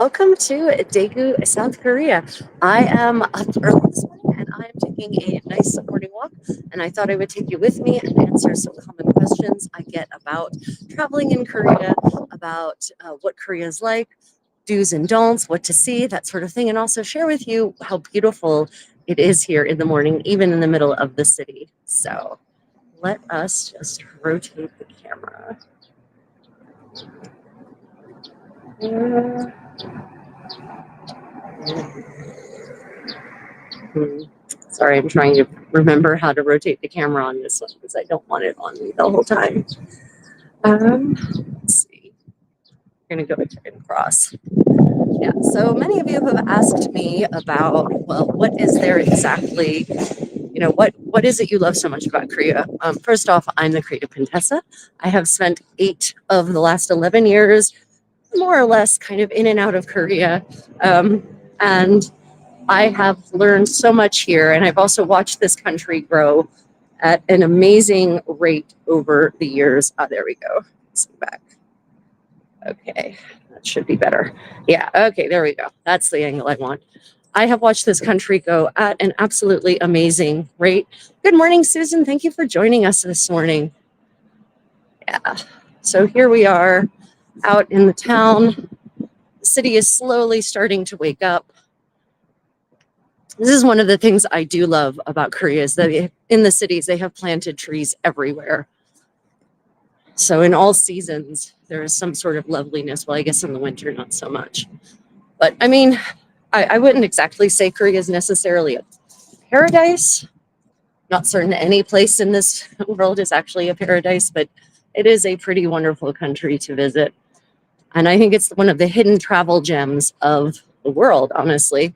Welcome to Daegu, South Korea. I am up early this morning and I am taking a nice morning walk. And I thought I would take you with me and answer some common questions I get about traveling in Korea, about what Korea is like, do's and don'ts, what to see, that sort of thing, and also share with you how beautiful it is here in the morning, even in the middle of the city. So let us just rotate the camera. Hmm. Sorry, I'm trying to remember how to rotate the camera on this one because I don't want it on me the whole time. Let's see. I'm going to go ahead and cross. Yeah, so many of you have asked me about, well, what is there exactly? What is it you love so much about Korea? First off, I'm the creative Contessa. I have spent 8 of the last 11 years, more or less, kind of in and out of Korea. And I have learned so much here, and I've also watched this country grow at an amazing rate over the years. There we go. Let's go back. Okay, that should be better. Yeah, okay, there we go. That's the angle I want. I have watched this country go at an absolutely amazing rate. Good morning, Susan. Thank you for joining us this morning. Yeah, so here we are out in the town. The city is slowly starting to wake up. This is one of the things I do love about Korea is that in the cities, they have planted trees everywhere. So in all seasons, there is some sort of loveliness. Well, I guess in the winter, not so much. But I mean, I wouldn't exactly say Korea is necessarily a paradise. Not certain any place in this world is actually a paradise, but it is a pretty wonderful country to visit. And I think it's one of the hidden travel gems of the world, honestly.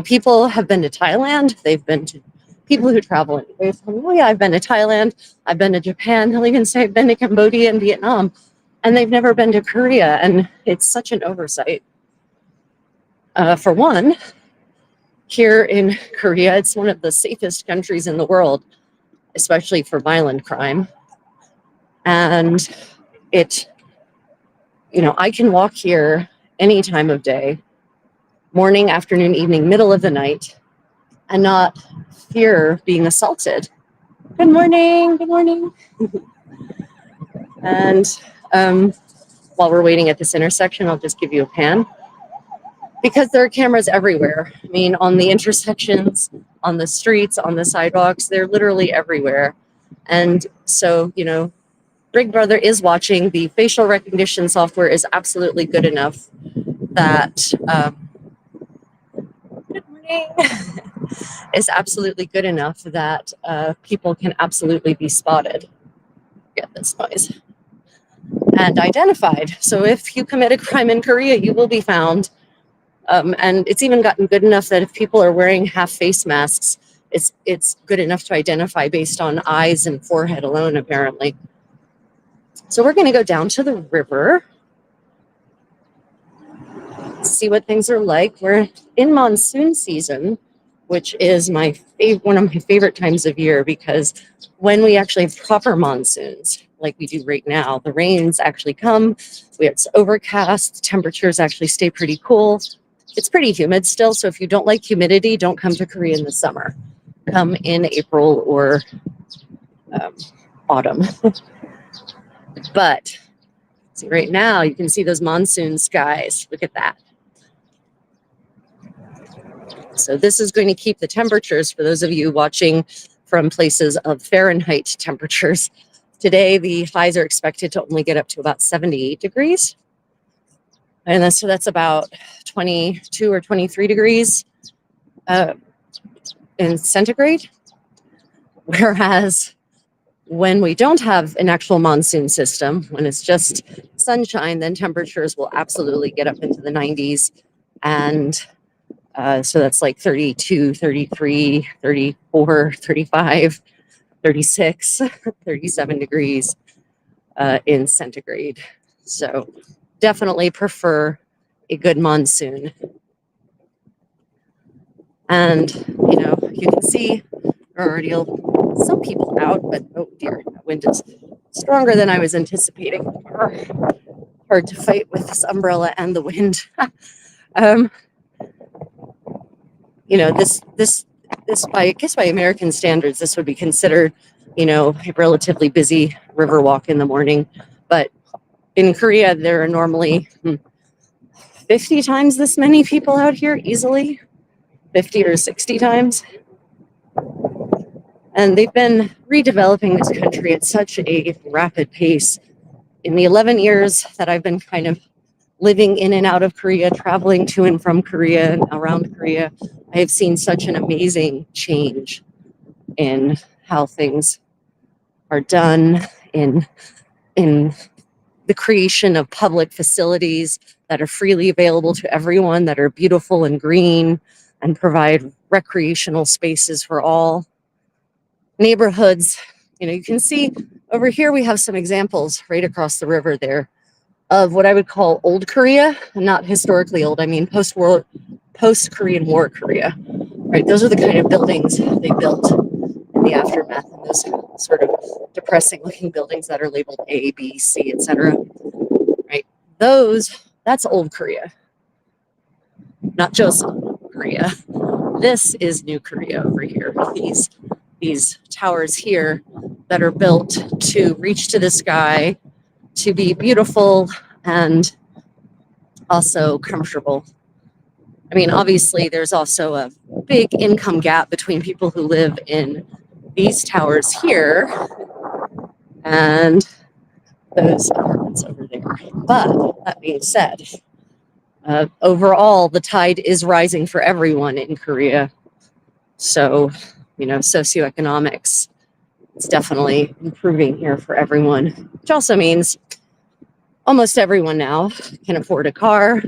People have been to Thailand. They've been to people who travel anyway. Oh, yeah, I've been to Thailand. I've been to Japan. They'll even say I've been to Cambodia and Vietnam. And they've never been to Korea. And it's such an oversight. For one, here in Korea, it's one of the safest countries in the world, especially for violent crime. And I can walk here any time of day, morning, afternoon, evening, middle of the night, and not fear being assaulted. Good morning. Good morning. And while we're waiting at this intersection, I'll just give you a pan because there are cameras everywhere. I mean, on the intersections, on the streets, on the sidewalks, they're literally everywhere. And so, Big Brother is watching. The facial recognition software is absolutely good enough that good morning. Is absolutely good enough that people can absolutely be spotted. Get this noise. And identified. So if you commit a crime in Korea, you will be found. And it's even gotten good enough that if people are wearing half face masks, it's good enough to identify based on eyes and forehead alone, apparently. So we're going to go down to the river, see what things are like. We're in monsoon season, which is one of my favorite times of year because when we actually have proper monsoons, like we do right now, the rains actually come. It's overcast. The temperatures actually stay pretty cool. It's pretty humid still, so if you don't like humidity, don't come to Korea in the summer. Come in April or autumn. But see, right now you can see those monsoon skies. Look at that. So this is going to keep the temperatures for those of you watching from places of Fahrenheit temperatures. Today, the highs are expected to only get up to about 78 degrees. And so that's about 22 or 23 degrees in centigrade. Whereas when we don't have an actual monsoon system, when it's just sunshine, then temperatures will absolutely get up into the 90s. And so that's like 32, 33, 34, 35, 36, 37 degrees in centigrade. So definitely prefer a good monsoon. And, you can see there are already some people out, but oh dear, that wind is stronger than I was anticipating. Hard to fight with this umbrella and the wind. Um, this by I guess by American standards, this would be considered, a relatively busy river walk in the morning. But in Korea, there are normally 50 times this many people out here easily, 50 or 60 times. And they've been redeveloping this country at such a rapid pace. In the 11 years that I've been kind of living in and out of Korea, traveling to and from Korea and around Korea, I have seen such an amazing change in how things are done, in the creation of public facilities that are freely available to everyone, that are beautiful and green and provide recreational spaces for all. Neighborhoods, you can see over here we have some examples right across the river there of what I would call old Korea, not historically old, I mean post-Korean War Korea, right? Those are the kind of buildings they built in the aftermath, and those sort of depressing looking buildings that are labeled A, B, C, etc. Right? That's old Korea, not Joseon Korea. This is new Korea over here. These towers here that are built to reach to the sky, to be beautiful and also comfortable. I mean, obviously, there's also a big income gap between people who live in these towers here and those apartments over there. But that being said, overall, the tide is rising for everyone in Korea. So, socioeconomics is definitely improving here for everyone, which also means almost everyone now can afford a car.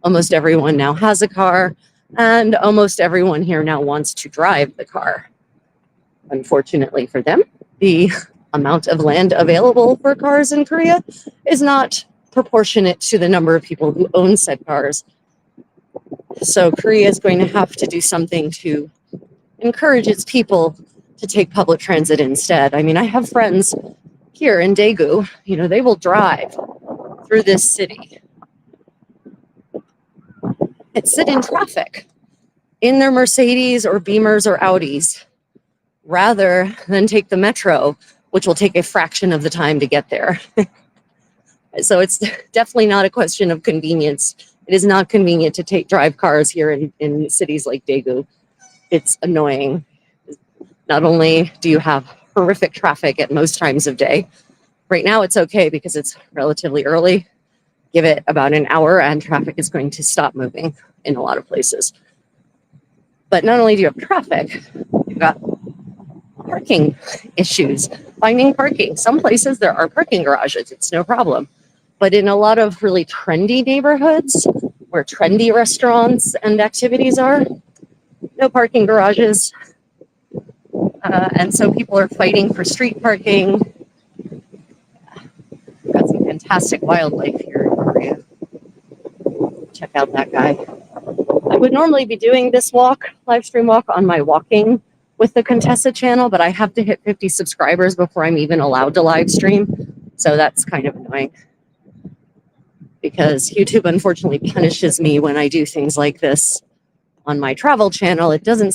Almost everyone now has a car, and almost everyone here now wants to drive the car. Unfortunately for them, the amount of land available for cars in Korea is not proportionate to the number of people who own said cars. So Korea is going to have to do something to encourage its people to take public transit instead. I mean, I have friends here in Daegu, they will drive through this city and sit in traffic in their Mercedes or Beamers or Audis rather than take the metro, which will take a fraction of the time to get there. So it's definitely not a question of convenience. It is not convenient to drive cars here in cities like Daegu. It's annoying. Not only do you have horrific traffic at most times of day, right now it's okay because it's relatively early. Give it about an hour and traffic is going to stop moving in a lot of places. But not only do you have traffic, you've got parking issues, finding parking. Some places there are parking garages, it's no problem. But in a lot of really trendy neighborhoods where trendy restaurants and activities are, no parking garages. And so people are fighting for street parking. We've got some fantastic wildlife here in Korea. Check out that guy. I would normally be doing this live stream walk on my Walking with the Contessa channel, but I have to hit 50 subscribers before I'm even allowed to live stream. So that's kind of annoying because YouTube unfortunately punishes me when I do things like this on my travel channel. It doesn't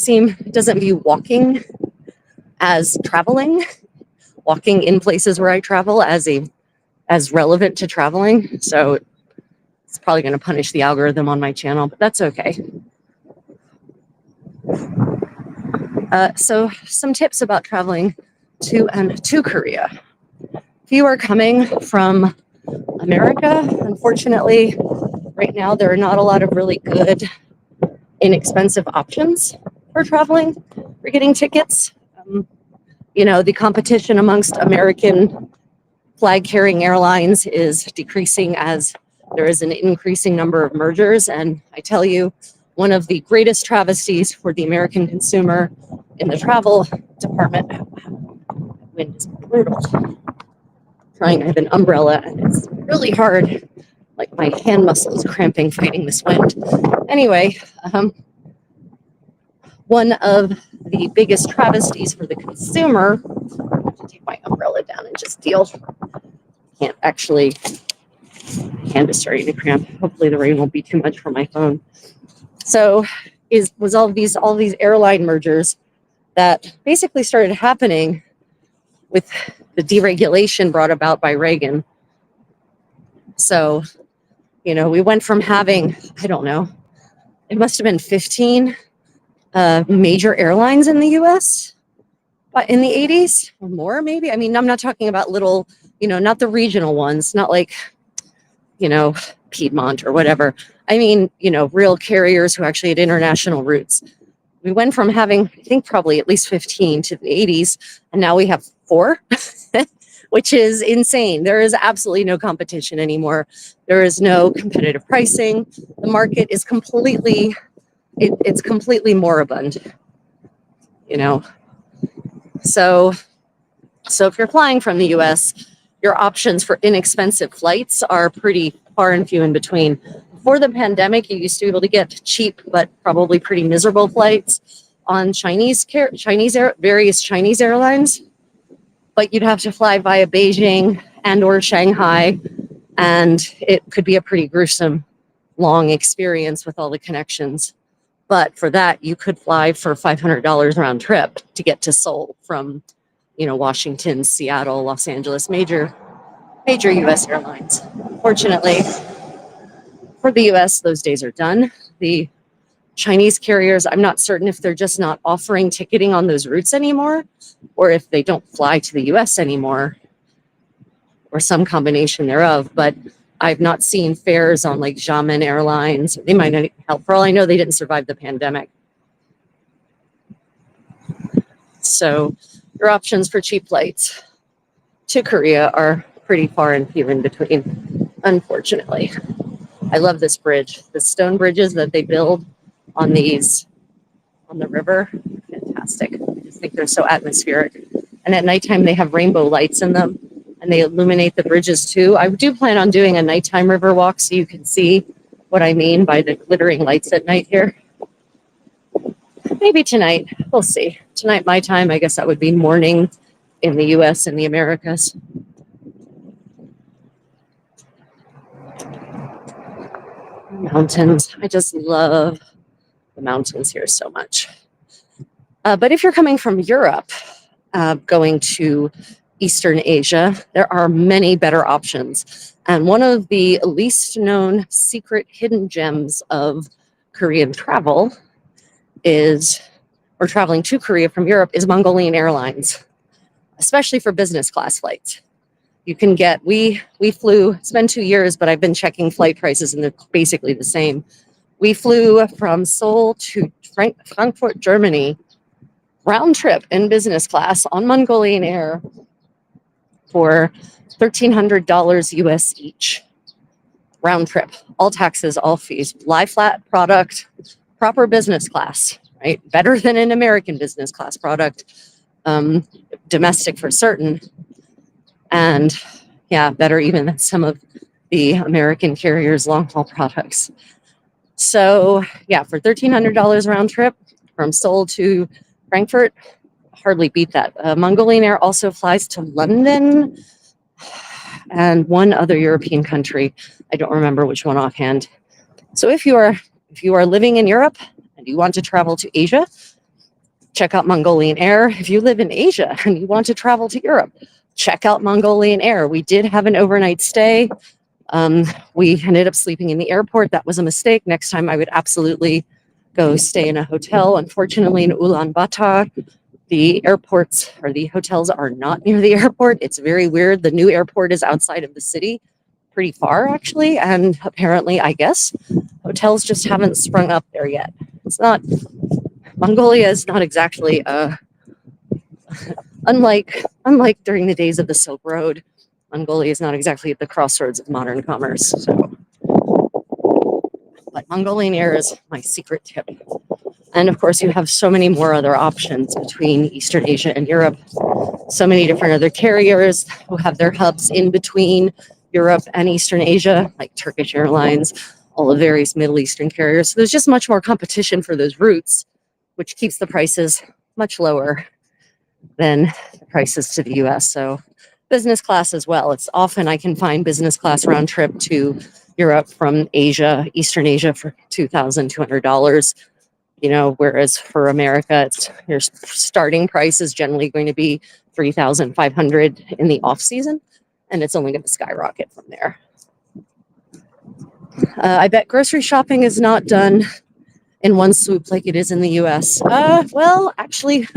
view walking as traveling, walking in places where I travel as relevant to traveling. So it's probably going to punish the algorithm on my channel, but that's okay. So some tips about traveling to Korea. If you are coming from America, unfortunately, right now there are not a lot of really good, inexpensive options for traveling, for getting tickets. The competition amongst American flag-carrying airlines is decreasing as there is an increasing number of mergers. And I tell you, one of the greatest travesties for the American consumer in the travel department, wind is brutal. I have an umbrella and it's really hard. Like my hand muscle is cramping fighting this wind. Anyway, one of the biggest travesties for the consumer, I have to take my umbrella down and just deal. Can't actually hand is starting to cramp. Hopefully the rain won't be too much for my phone. So was all these airline mergers that basically started happening with the deregulation brought about by Reagan. So, we went from having, I don't know, it must have been 15 major airlines in the US in the 80s or more, maybe. I mean, I'm not talking about little, not the regional ones, not like, Piedmont or whatever. I mean, real carriers who actually had international routes. We went from having, I think, probably at least 15 to the 80s, and now we have 4, which is insane. There is absolutely no competition anymore. There is no competitive pricing. The market is completely, it's completely moribund, So if you're flying from the US, your options for inexpensive flights are pretty far and few in between. Before the pandemic, you used to be able to get cheap but probably pretty miserable flights on various Chinese airlines, but you'd have to fly via Beijing and or Shanghai, and it could be a pretty gruesome, long experience with all the connections. But for that, you could fly for $500 round trip to get to Seoul from, Washington, Seattle, Los Angeles, major U.S. airlines. Fortunately, for the U.S., those days are done. The Chinese carriers, I'm not certain if they're just not offering ticketing on those routes anymore, or if they don't fly to the U.S. anymore, or some combination thereof. But I've not seen fares on like Xiamen Airlines. They might not help. For all I know, they didn't survive the pandemic. So your options for cheap flights to Korea are pretty far and few in between, unfortunately. I love this bridge. The stone bridges that they build on the river, fantastic. I just think they're so atmospheric. And at nighttime, they have rainbow lights in them, and they illuminate the bridges too. I do plan on doing a nighttime river walk so you can see what I mean by the glittering lights at night here. Maybe tonight, we'll see. Tonight, my time, I guess that would be morning in the US and the Americas. Mountains, I just love the mountains here so much. But if you're coming from Europe, going to Eastern Asia, there are many better options. And one of the least known secret hidden gems of Korean travel or traveling to Korea from Europe, is Mongolian Airlines, especially for business class flights. You can get, we flew, it's been 2 years, but I've been checking flight prices and they're basically the same. We flew from Seoul to Frankfurt, Germany, round trip in business class on Mongolian Air for $1,300 US each. Round trip, all taxes, all fees, lie flat product, proper business class, right? Better than an American business class product, domestic for certain. And yeah, better even than some of the American carriers' long-haul products. So yeah, for $1,300 round trip from Seoul to Frankfurt, hardly beat that. Mongolian Air also flies to London and one other European country. I don't remember which one offhand. So if you are living in Europe and you want to travel to Asia, check out Mongolian Air. If you live in Asia and you want to travel to Europe, check out Mongolian Air. We did have an overnight stay. We ended up sleeping in the airport. That was a mistake. Next time I would absolutely go stay in a hotel. Unfortunately, in Ulaanbaatar, the airports or the hotels are not near the airport. It's very weird. The new airport is outside of the city, pretty far actually. And apparently, I guess, hotels just haven't sprung up there yet. Mongolia is not exactly unlike during the days of the Silk Road, Mongolia is not exactly at the crossroads of modern commerce. But Mongolian Air is my secret tip. And of course, you have so many more other options between Eastern Asia and Europe. So many different other carriers who have their hubs in between Europe and Eastern Asia, like Turkish Airlines, all the various Middle Eastern carriers. So there's just much more competition for those routes, which keeps the prices much lower than the prices to the US. So business class as well. It's often I can find business class round trip to Europe from Asia, Eastern Asia for $2,200. You know, whereas for America, it's your starting price is generally going to be 3,500 in the off season, and it's only going to skyrocket from there. I bet grocery shopping is not done in one swoop like it is in the US. Well, actually,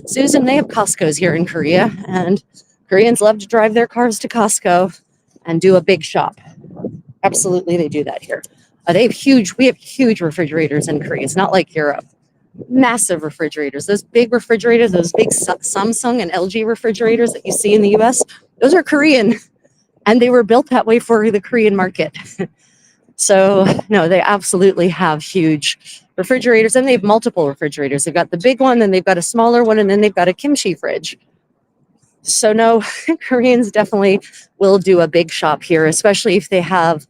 Susan, they have Costco's here in Korea, and Koreans love to drive their cars to Costco and do a big shop. Absolutely, they do that here. We have huge refrigerators in Korea. It's not like Europe. Massive refrigerators. Those big refrigerators, those big Samsung and LG refrigerators that you see in the US, those are Korean, and they were built that way for the Korean market. So, no, they absolutely have huge refrigerators, and they have multiple refrigerators. They've got the big one, then they've got a smaller one, and then they've got a kimchi fridge. So, no, Koreans definitely will do a big shop here, especially if they have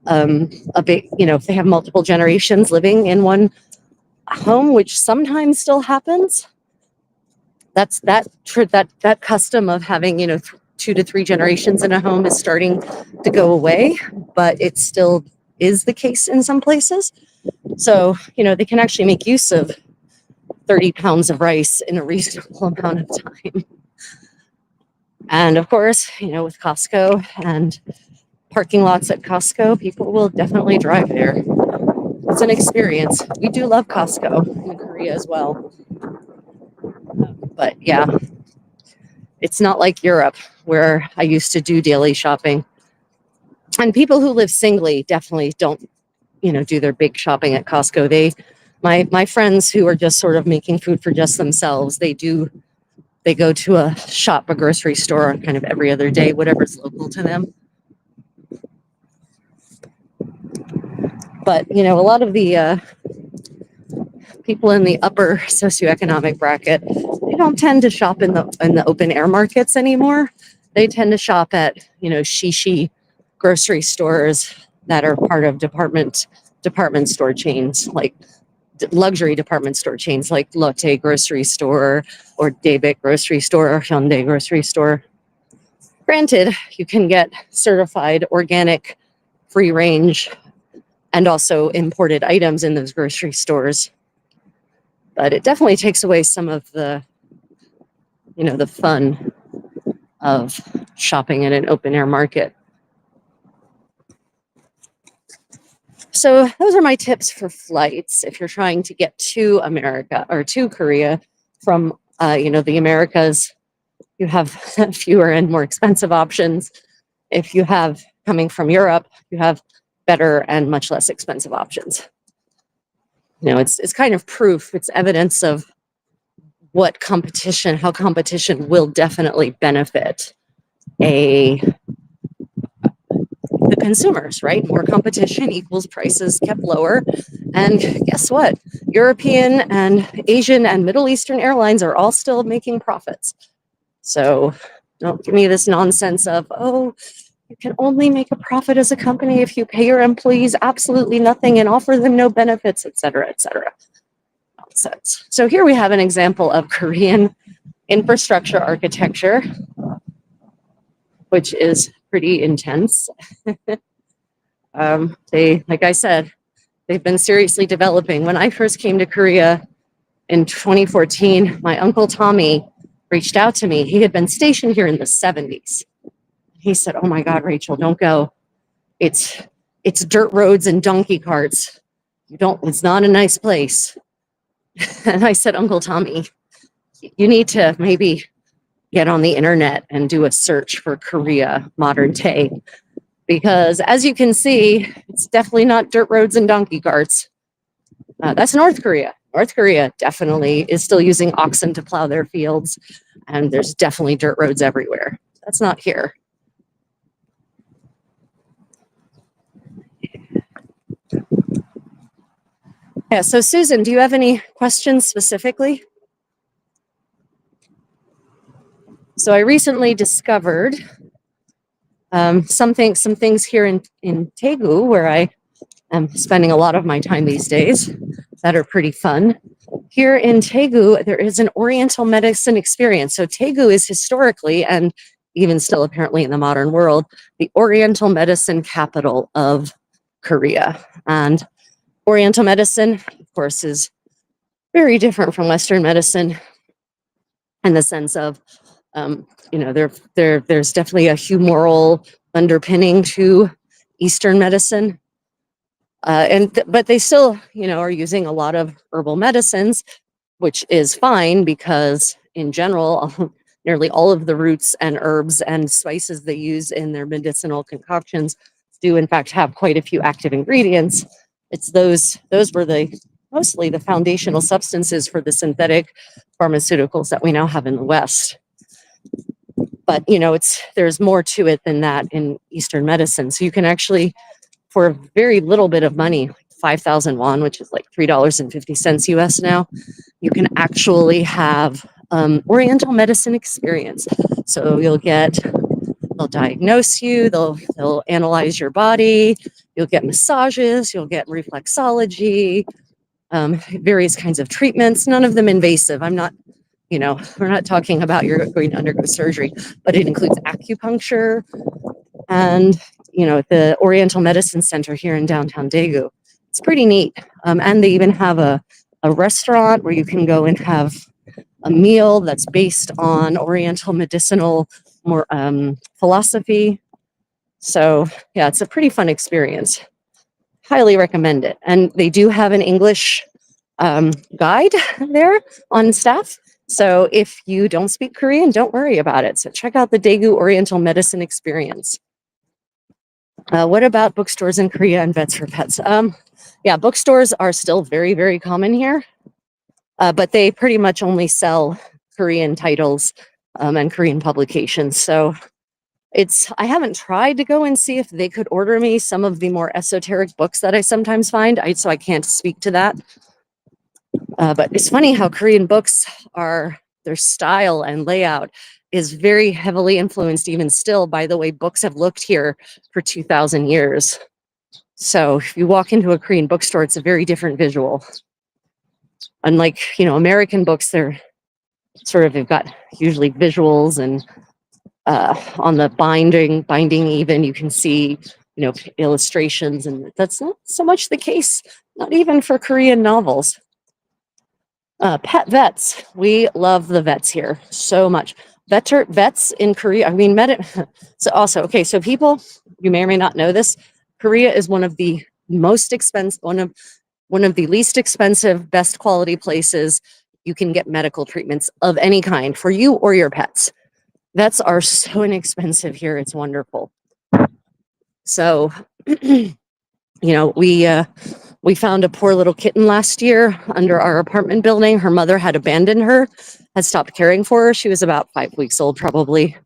a big, if they have multiple generations living in one home, which sometimes still happens. That's that custom of having 2 to 3 generations in a home is starting to go away, but it still is the case in some places. So they can actually make use of 30 pounds of rice in a reasonable amount of time. And of course, with Costco and parking lots at Costco, people will definitely drive there. It's an experience. We do love Costco in Korea as well. But yeah, it's not like Europe where I used to do daily shopping. And people who live singly definitely don't, do their big shopping at Costco. My friends who are just sort of making food for just themselves, they go to a grocery store kind of every other day, whatever's local to them. But, a lot of the people in the upper socioeconomic bracket, they don't tend to shop in the open air markets anymore. They tend to shop at, shishi grocery stores that are part of department store chains, like luxury department store chains like Lotte Grocery Store or Daegu Grocery Store or Hyundai Grocery Store. Granted, you can get certified organic, free range, and also imported items in those grocery stores. But it definitely takes away some of the, the fun of shopping in an open air market. So those are my tips for flights if you're trying to get to America or to Korea from, the Americas. You have fewer and more expensive options. If you have coming from Europe, you have better and much less expensive options. It's kind of proof. It's evidence of how competition will definitely benefit the consumers, right? More competition equals prices kept lower. And guess what? European and Asian and Middle Eastern airlines are all still making profits. So don't give me this nonsense of, you can only make a profit as a company if you pay your employees absolutely nothing and offer them no benefits, et cetera, et cetera. Nonsense. So here we have an example of Korean infrastructure architecture, which is pretty intense. Like I said, they've been seriously developing. When I first came to Korea in 2014, my uncle Tommy reached out to me. He had been stationed here in the 70s. He said, "Oh my God, Rachel, don't go. It's dirt roads and donkey carts. It's not a nice place." And I said, "Uncle Tommy, you need to maybe get on the internet and do a search for Korea modern day. Because as you can see, it's definitely not dirt roads and donkey carts." That's North Korea. North Korea definitely is still using oxen to plow their fields, and there's definitely dirt roads everywhere. That's not here. Yeah, so Susan, do you have any questions specifically? So I recently discovered some things here in Daegu, where I am spending a lot of my time these days, that are pretty fun. Here in Daegu, there is an Oriental medicine experience. So Daegu is historically and even still apparently in the modern world, the Oriental medicine capital of Korea. And Oriental medicine, of course, is very different from Western medicine in the sense of, there's definitely a humoral underpinning to Eastern medicine. But they still, are using a lot of herbal medicines, which is fine because in general, nearly all of the roots and herbs and spices they use in their medicinal concoctions do in fact have quite a few active ingredients. It's those were mostly the foundational substances for the synthetic pharmaceuticals that we now have in the West. But there's more to it than that in Eastern medicine. So you can actually, for a very little bit of money, 5,000 won, which is like $3.50 US now, you can actually have Oriental medicine experience. So they'll diagnose you, they'll analyze your body, you'll get massages, you'll get reflexology, various kinds of treatments, none of them invasive. We're not talking about you're going to undergo surgery, but it includes acupuncture and, the Oriental Medicine Center here in downtown Daegu. It's pretty neat. And they even have a restaurant where you can go and have a meal that's based on Oriental medicinal philosophy. So yeah, it's a pretty fun experience. Highly recommend it. And they do have an English guide there on staff. So if you don't speak Korean, don't worry about it. So check out the Daegu Oriental Medicine Experience. What about bookstores in Korea and vets for pets? Yeah, bookstores are still very, very common here, but they pretty much only sell Korean titles and Korean publications. So I haven't tried to go and see if they could order me some of the more esoteric books that I sometimes find, so I can't speak to that. But it's funny how Korean books their style and layout is very heavily influenced even still by the way books have looked here for 2,000 years. So if you walk into a Korean bookstore, it's a very different visual. Unlike, American books, they've got usually visuals and on the binding even you can see, illustrations, and that's not so much the case, not even for Korean novels. Pet vets. We love the vets here so much. Vets in Korea, so people, you may or may not know this, Korea is one of the most expensive, one of the least expensive, best quality places you can get medical treatments of any kind for you or your pets. Vets are so inexpensive here. It's wonderful. So, we found a poor little kitten last year under our apartment building. Her mother had abandoned her, had stopped caring for her. She was about 5 weeks old, probably.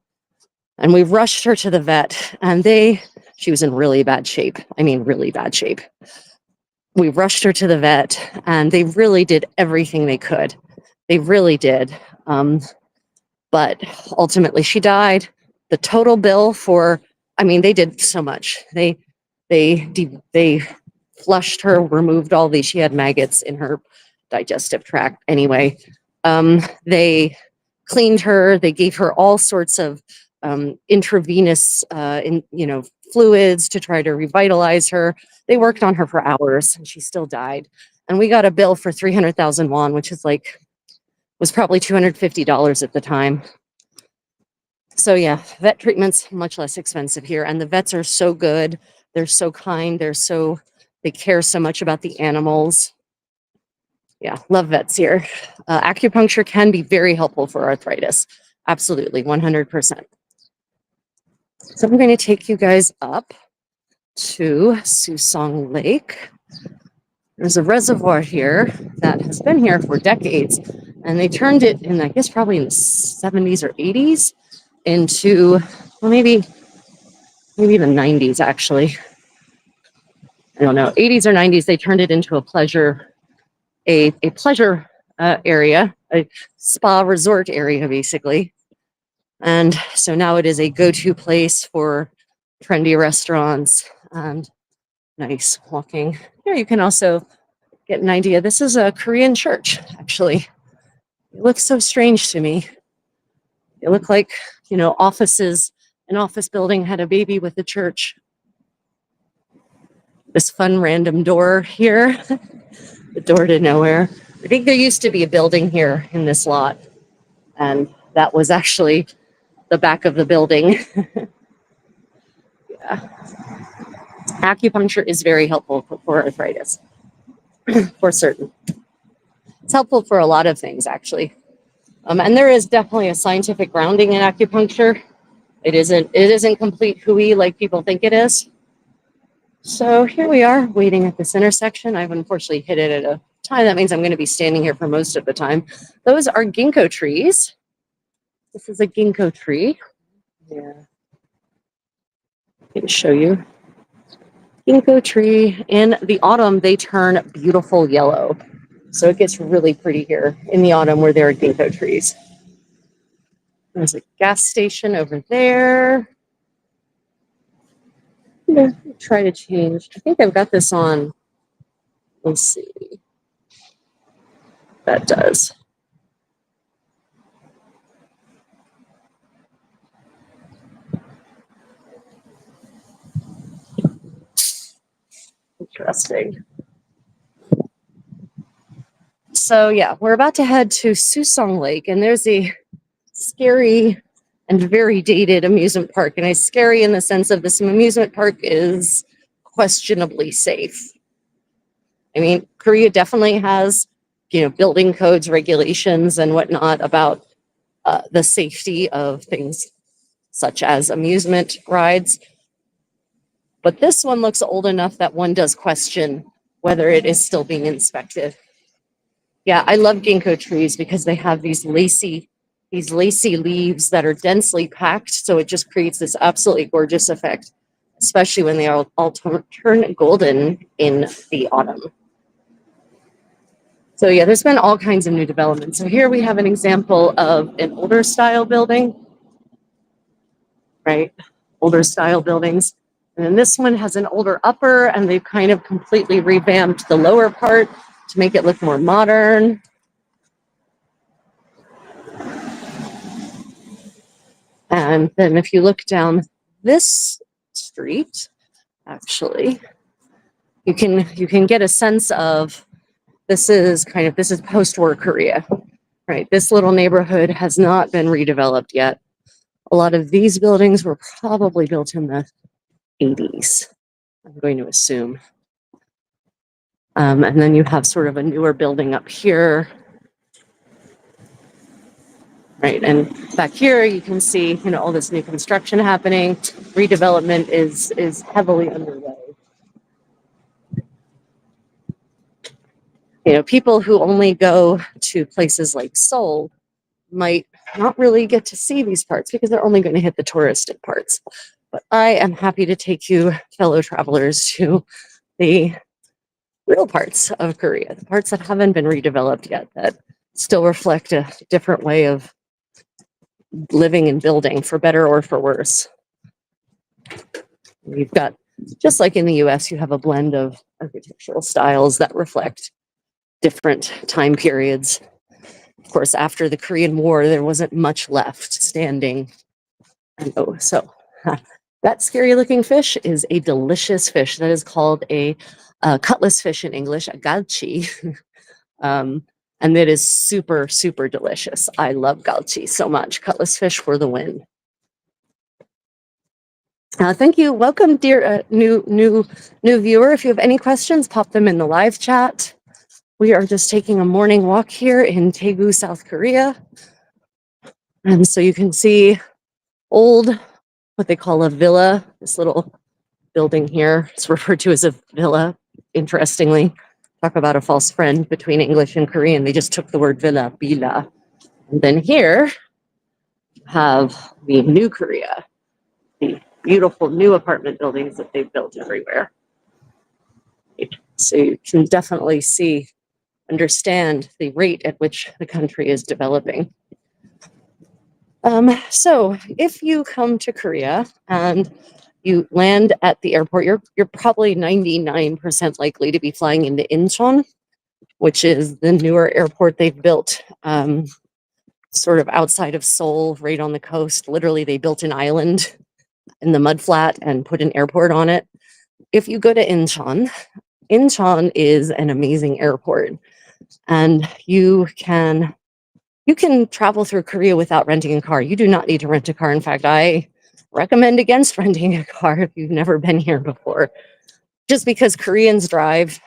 And we rushed her to the vet, and she was in really bad shape. I mean, really bad shape. We rushed her to the vet, and they really did everything they could. They really did. But ultimately she died. The total bill they did so much. They flushed her, removed she had maggots in her digestive tract. Anyway, they cleaned her. They gave her all sorts of intravenous, fluids to try to revitalize her. They worked on her for hours, and she still died. And we got a bill for 300,000 won, which was probably $250 at the time. So yeah, vet treatment's much less expensive here, and the vets are so good. They're so kind. They care so much about the animals. Yeah, love vets here. Acupuncture can be very helpful for arthritis. Absolutely, 100%. So I'm going to take you guys up to Susong Lake. There's a reservoir here that has been here for decades, and they turned it in, I guess, probably in the 70s or 80s into, well, maybe the 90s, actually. I don't know, 80s or 90s, they turned it into a pleasure area, a spa resort area, basically. And so now it is a go-to place for trendy restaurants and nice walking. Here you can also get an idea. This is a Korean church, actually. It looks so strange to me. They look like, you know, offices. An office building had a baby with the church. This fun random door here, the door to nowhere. I think there used to be a building here in this lot, and that was actually the back of the building. Yeah. Acupuncture is very helpful for arthritis, for certain. It's helpful for a lot of things, actually. And there is definitely a scientific grounding in acupuncture. It isn't complete hooey like people think it is. So here we are waiting at this intersection. I've unfortunately hit it at a time. That means I'm going to be standing here for most of the time. Those are ginkgo trees. This is a ginkgo tree. Yeah. I can show you. Ginkgo tree. In the autumn, they turn beautiful yellow. So it gets really pretty here in the autumn where there are ginkgo trees. There's a gas station over there. Try to change. I think I've got this on. Let's see. That does. Interesting. So yeah, we're about to head to Susong Lake, and there's a scary and very dated amusement park. And it's scary in the sense of this amusement park is questionably safe. I mean, Korea definitely has, you know, building codes, regulations, and whatnot about the safety of things such as amusement rides. But this one looks old enough that one does question whether it is still being inspected. Yeah, I love ginkgo trees because they have these lacy leaves that are densely packed. So it just creates this absolutely gorgeous effect, especially when they all turn golden in the autumn. So yeah, there's been all kinds of new developments. So here we have an example of an older style building, right? Older style buildings. And then this one has an older upper, and they've kind of completely revamped the lower part to make it look more modern. And then if you look down this street, actually, you can get a sense of this is post-war Korea, right? This little neighborhood has not been redeveloped yet. A lot of these buildings were probably built in the 80s, I'm going to assume. And then you have sort of a newer building up here. Right, and back here you can see, you know, all this new construction happening. Redevelopment is heavily underway. You know, people who only go to places like Seoul might not really get to see these parts because they're only going to hit the touristic parts. But I am happy to take you, fellow travelers, to the real parts of Korea, the parts that haven't been redeveloped yet, that still reflect a different way of living and building, for better or for worse. You've got, just like in the US, you have a blend of architectural styles that reflect different time periods. Of course, after the Korean War, there wasn't much left standing. And that scary looking fish is a delicious fish that is called a cutlass fish in English, a galchi. And it is super, super delicious. I love galchi so much. Cutlass fish for the win. Thank you. Welcome, dear new viewer. If you have any questions, pop them in the live chat. We are just taking a morning walk here in Daegu, South Korea. And so you can see old, what they call a villa, this little building here. It's referred to as a villa, interestingly. Talk about a false friend between English and Korean. They just took the word villa, bila. And then here you have the new Korea, the beautiful new apartment buildings that they've built everywhere. So you can definitely understand the rate at which the country is developing. So if you come to Korea and you land at the airport, you're probably 99% likely to be flying into Incheon, which is the newer airport they've built sort of outside of Seoul, right on the coast. Literally, they built an island in the mudflat and put an airport on it. If you go to Incheon, Incheon is an amazing airport, and you can travel through Korea without renting a car. You do not need to rent a car. In fact, I recommend against renting a car if you've never been here before, just because Koreans drive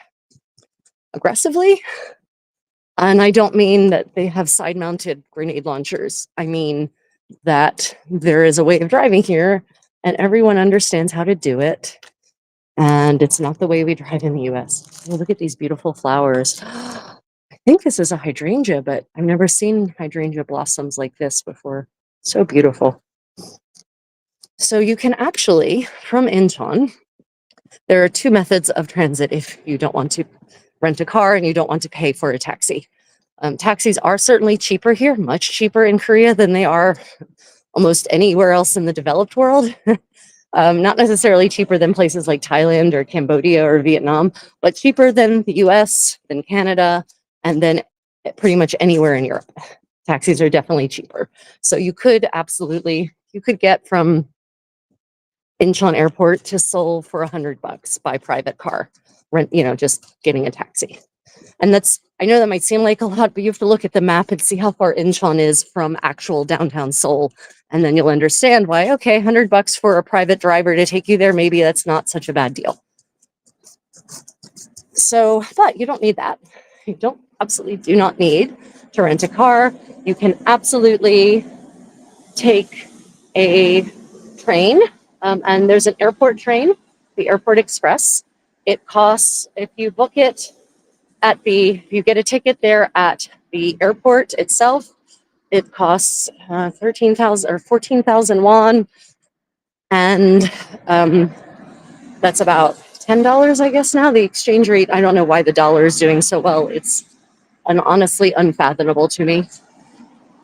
aggressively. And I don't mean that they have side mounted grenade launchers. I mean that there is a way of driving here and everyone understands how to do it. And it's not the way we drive in the US. Oh, look at these beautiful flowers. I think this is a hydrangea, but I've never seen hydrangea blossoms like this before. So beautiful. So you can actually, from Incheon, there are two methods of transit if you don't want to rent a car and you don't want to pay for a taxi. Taxis are certainly cheaper here, much cheaper in Korea than they are almost anywhere else in the developed world. Not necessarily cheaper than places like Thailand or Cambodia or Vietnam, but cheaper than the US, than Canada, and then pretty much anywhere in Europe. Taxis are definitely cheaper. So you could get from Incheon Airport to Seoul for $100 by private car, just getting a taxi. And I know that might seem like a lot, but you have to look at the map and see how far Incheon is from actual downtown Seoul. And then you'll understand why, okay, $100 for a private driver to take you there, maybe that's not such a bad deal. So, but you don't need that. You absolutely do not need to rent a car. You can absolutely take a train, and there's an airport train, the Airport Express. It costs, if you get a ticket there at the airport itself, it costs 13,000 or 14,000 won, and that's about $10, I guess now. The exchange rate, I don't know why the dollar is doing so well. It's honestly unfathomable to me.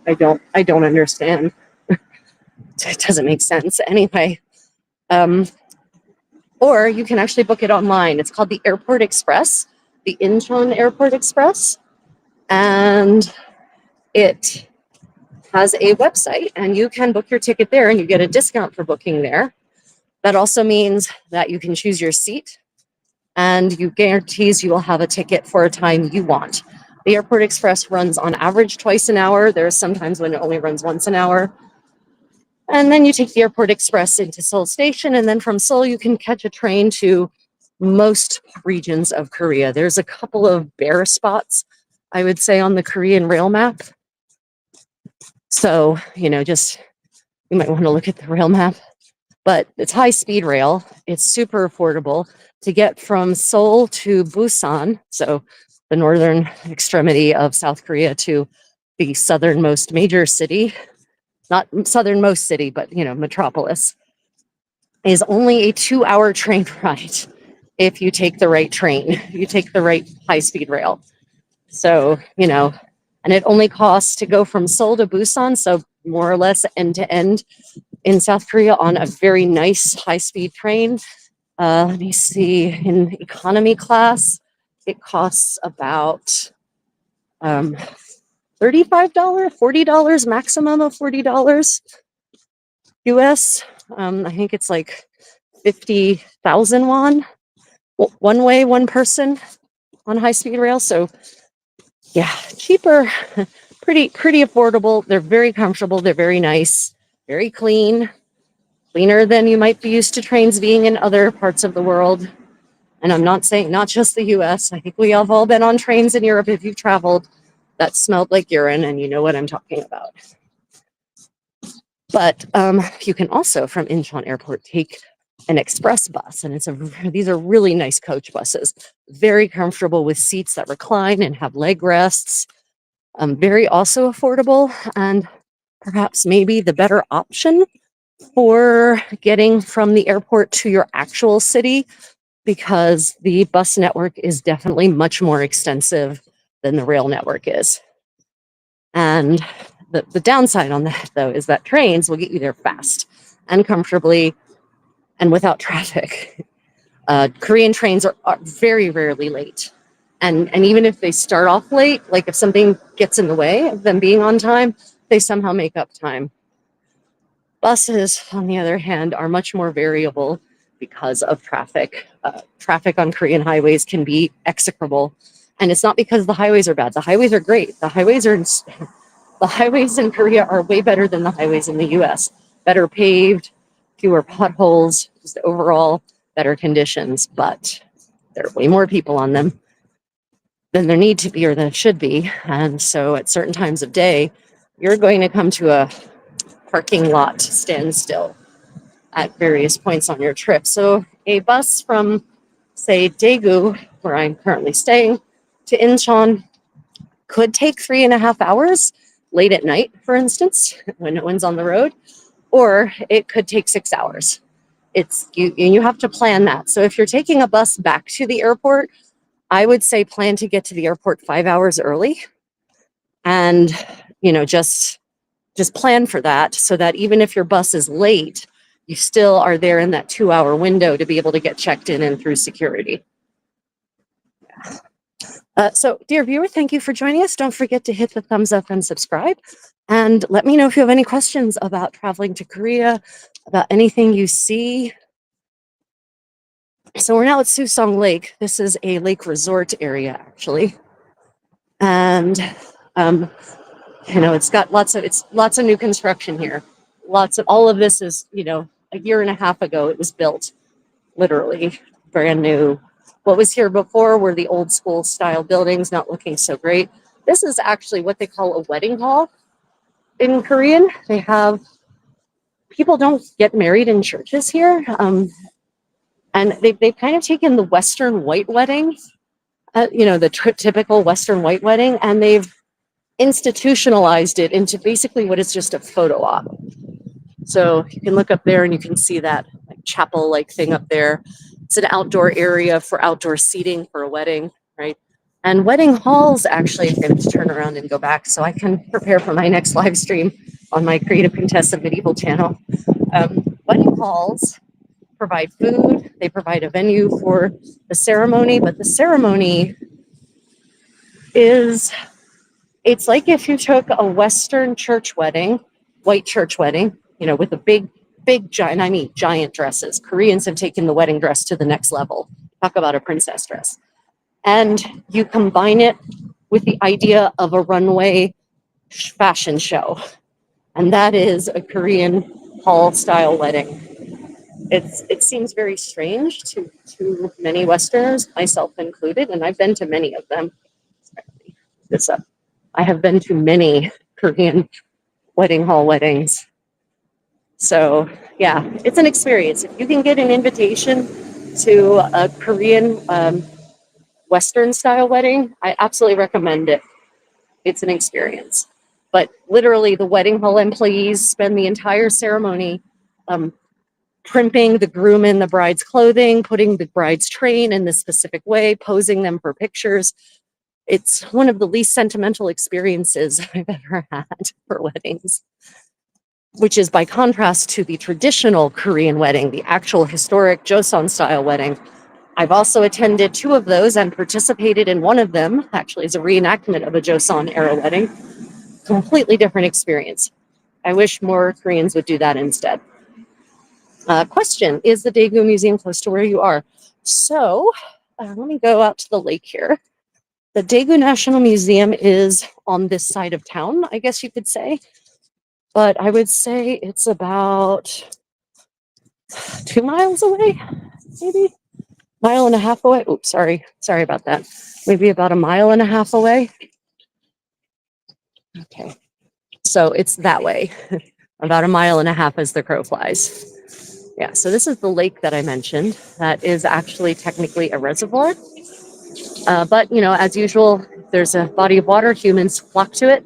I don't understand. It doesn't make sense anyway. Or you can actually book it online. It's called the Airport Express, the Incheon Airport Express, and it has a website, and you can book your ticket there and you get a discount for booking there. That also means that you can choose your seat, and you guarantees you will have a ticket for a time you want. The Airport Express runs on average twice an hour. There are some times when it only runs once an hour. And then you take the Airport Express into Seoul Station, and then from Seoul you can catch a train to most regions of Korea. There's a couple of bare spots, I would say, on the Korean rail map. So, you might want to look at the rail map. But it's high-speed rail. It's super affordable to get from Seoul to Busan, so the northern extremity of South Korea, to the southernmost major city. Not southernmost city, but, metropolis, is only a 2-hour train ride if you take the right train, you take the right high-speed rail. So, and it only costs to go from Seoul to Busan, so more or less end to end in South Korea on a very nice high-speed train. Let me see, in economy class, it costs about $35, $40, maximum of $40 US. I think it's like 50,000 won, one way, one person on high-speed rail. So yeah, cheaper, pretty affordable. They're very comfortable. They're very nice, very clean, cleaner than you might be used to trains being in other parts of the world. And I'm not saying not just the US. I think we have all been on trains in Europe, if you've traveled, that smelled like urine, and you know what I'm talking about. But you can also, from Incheon Airport, take an express bus, and these are really nice coach buses, very comfortable with seats that recline and have leg rests, very also affordable, and perhaps maybe the better option for getting from the airport to your actual city, because the bus network is definitely much more extensive than the rail network is. And the downside on that, though, is that trains will get you there fast and comfortably and without traffic. Korean trains are very rarely late. And even if they start off late, like if something gets in the way of them being on time, they somehow make up time. Buses, on the other hand, are much more variable because of traffic. Traffic on Korean highways can be execrable. And it's not because the highways are bad. The highways are great. The highways in Korea are way better than the highways in the US. Better paved, fewer potholes, just overall better conditions, but there are way more people on them than there need to be or than should be. And so at certain times of day, you're going to come to a parking lot standstill at various points on your trip. So a bus from, say, Daegu, where I'm currently staying, to Incheon could take 3.5 hours late at night, for instance, when no one's on the road, or it could take 6 hours. It's you have to plan that. So if you're taking a bus back to the airport, I would say plan to get to the airport 5 hours early, and just plan for that, so that even if your bus is late, you still are there in that 2 hour window to be able to get checked in and through security. So, dear viewer, thank you for joining us. Don't forget to hit the thumbs up and subscribe. And let me know if you have any questions about traveling to Korea, about anything you see. So we're now at Susong Lake. This is a lake resort area, actually. And, it's got lots of new construction here. All of this is, a year and a half ago, it was built, literally brand new. What was here before were the old school style buildings, not looking so great. This is actually what they call a wedding hall in Korean. People don't get married in churches here. And they've kind of taken the Western white wedding, the typical Western white wedding, and they've institutionalized it into basically what is just a photo op. So you can look up there and you can see that chapel-like thing up there. It's an outdoor area for outdoor seating for a wedding, right? And wedding halls, actually, I'm going to turn around and go back so I can prepare for my next live stream on my Creative Contessa Medieval channel. Wedding halls provide food, they provide a venue for the ceremony, but the ceremony it's like if you took a Western church wedding, white church wedding, with a big, giant, giant dresses. Koreans have taken the wedding dress to the next level. Talk about a princess dress. And you combine it with the idea of a runway fashion show. And that is a Korean hall style wedding. It seems very strange to many Westerners, myself included, and I've been to many of them. I have been to many Korean wedding hall weddings. So yeah, it's an experience. If you can get an invitation to a Korean Western style wedding, I absolutely recommend it. It's an experience. But literally, the wedding hall employees spend the entire ceremony primping the groom in the bride's clothing, putting the bride's train in this specific way, posing them for pictures. It's one of the least sentimental experiences I've ever had for weddings, which is by contrast to the traditional Korean wedding, the actual historic Joseon style wedding. I've also attended 2 of those and participated in one of them, actually as a reenactment of a Joseon era wedding. Completely different experience. I wish more Koreans would do that instead. Question, is the Daegu Museum close to where you are? So let me go out to the lake here. The Daegu National Museum is on this side of town, I guess you could say. But I would say it's about 2 miles away, maybe. Mile and a half away. Oops, sorry about that. Maybe about 1.5 miles away. Okay, so it's that way, about 1.5 miles as the crow flies. Yeah, so this is the lake that I mentioned. That is actually technically a reservoir. But, as usual, there's a body of water, humans flock to it.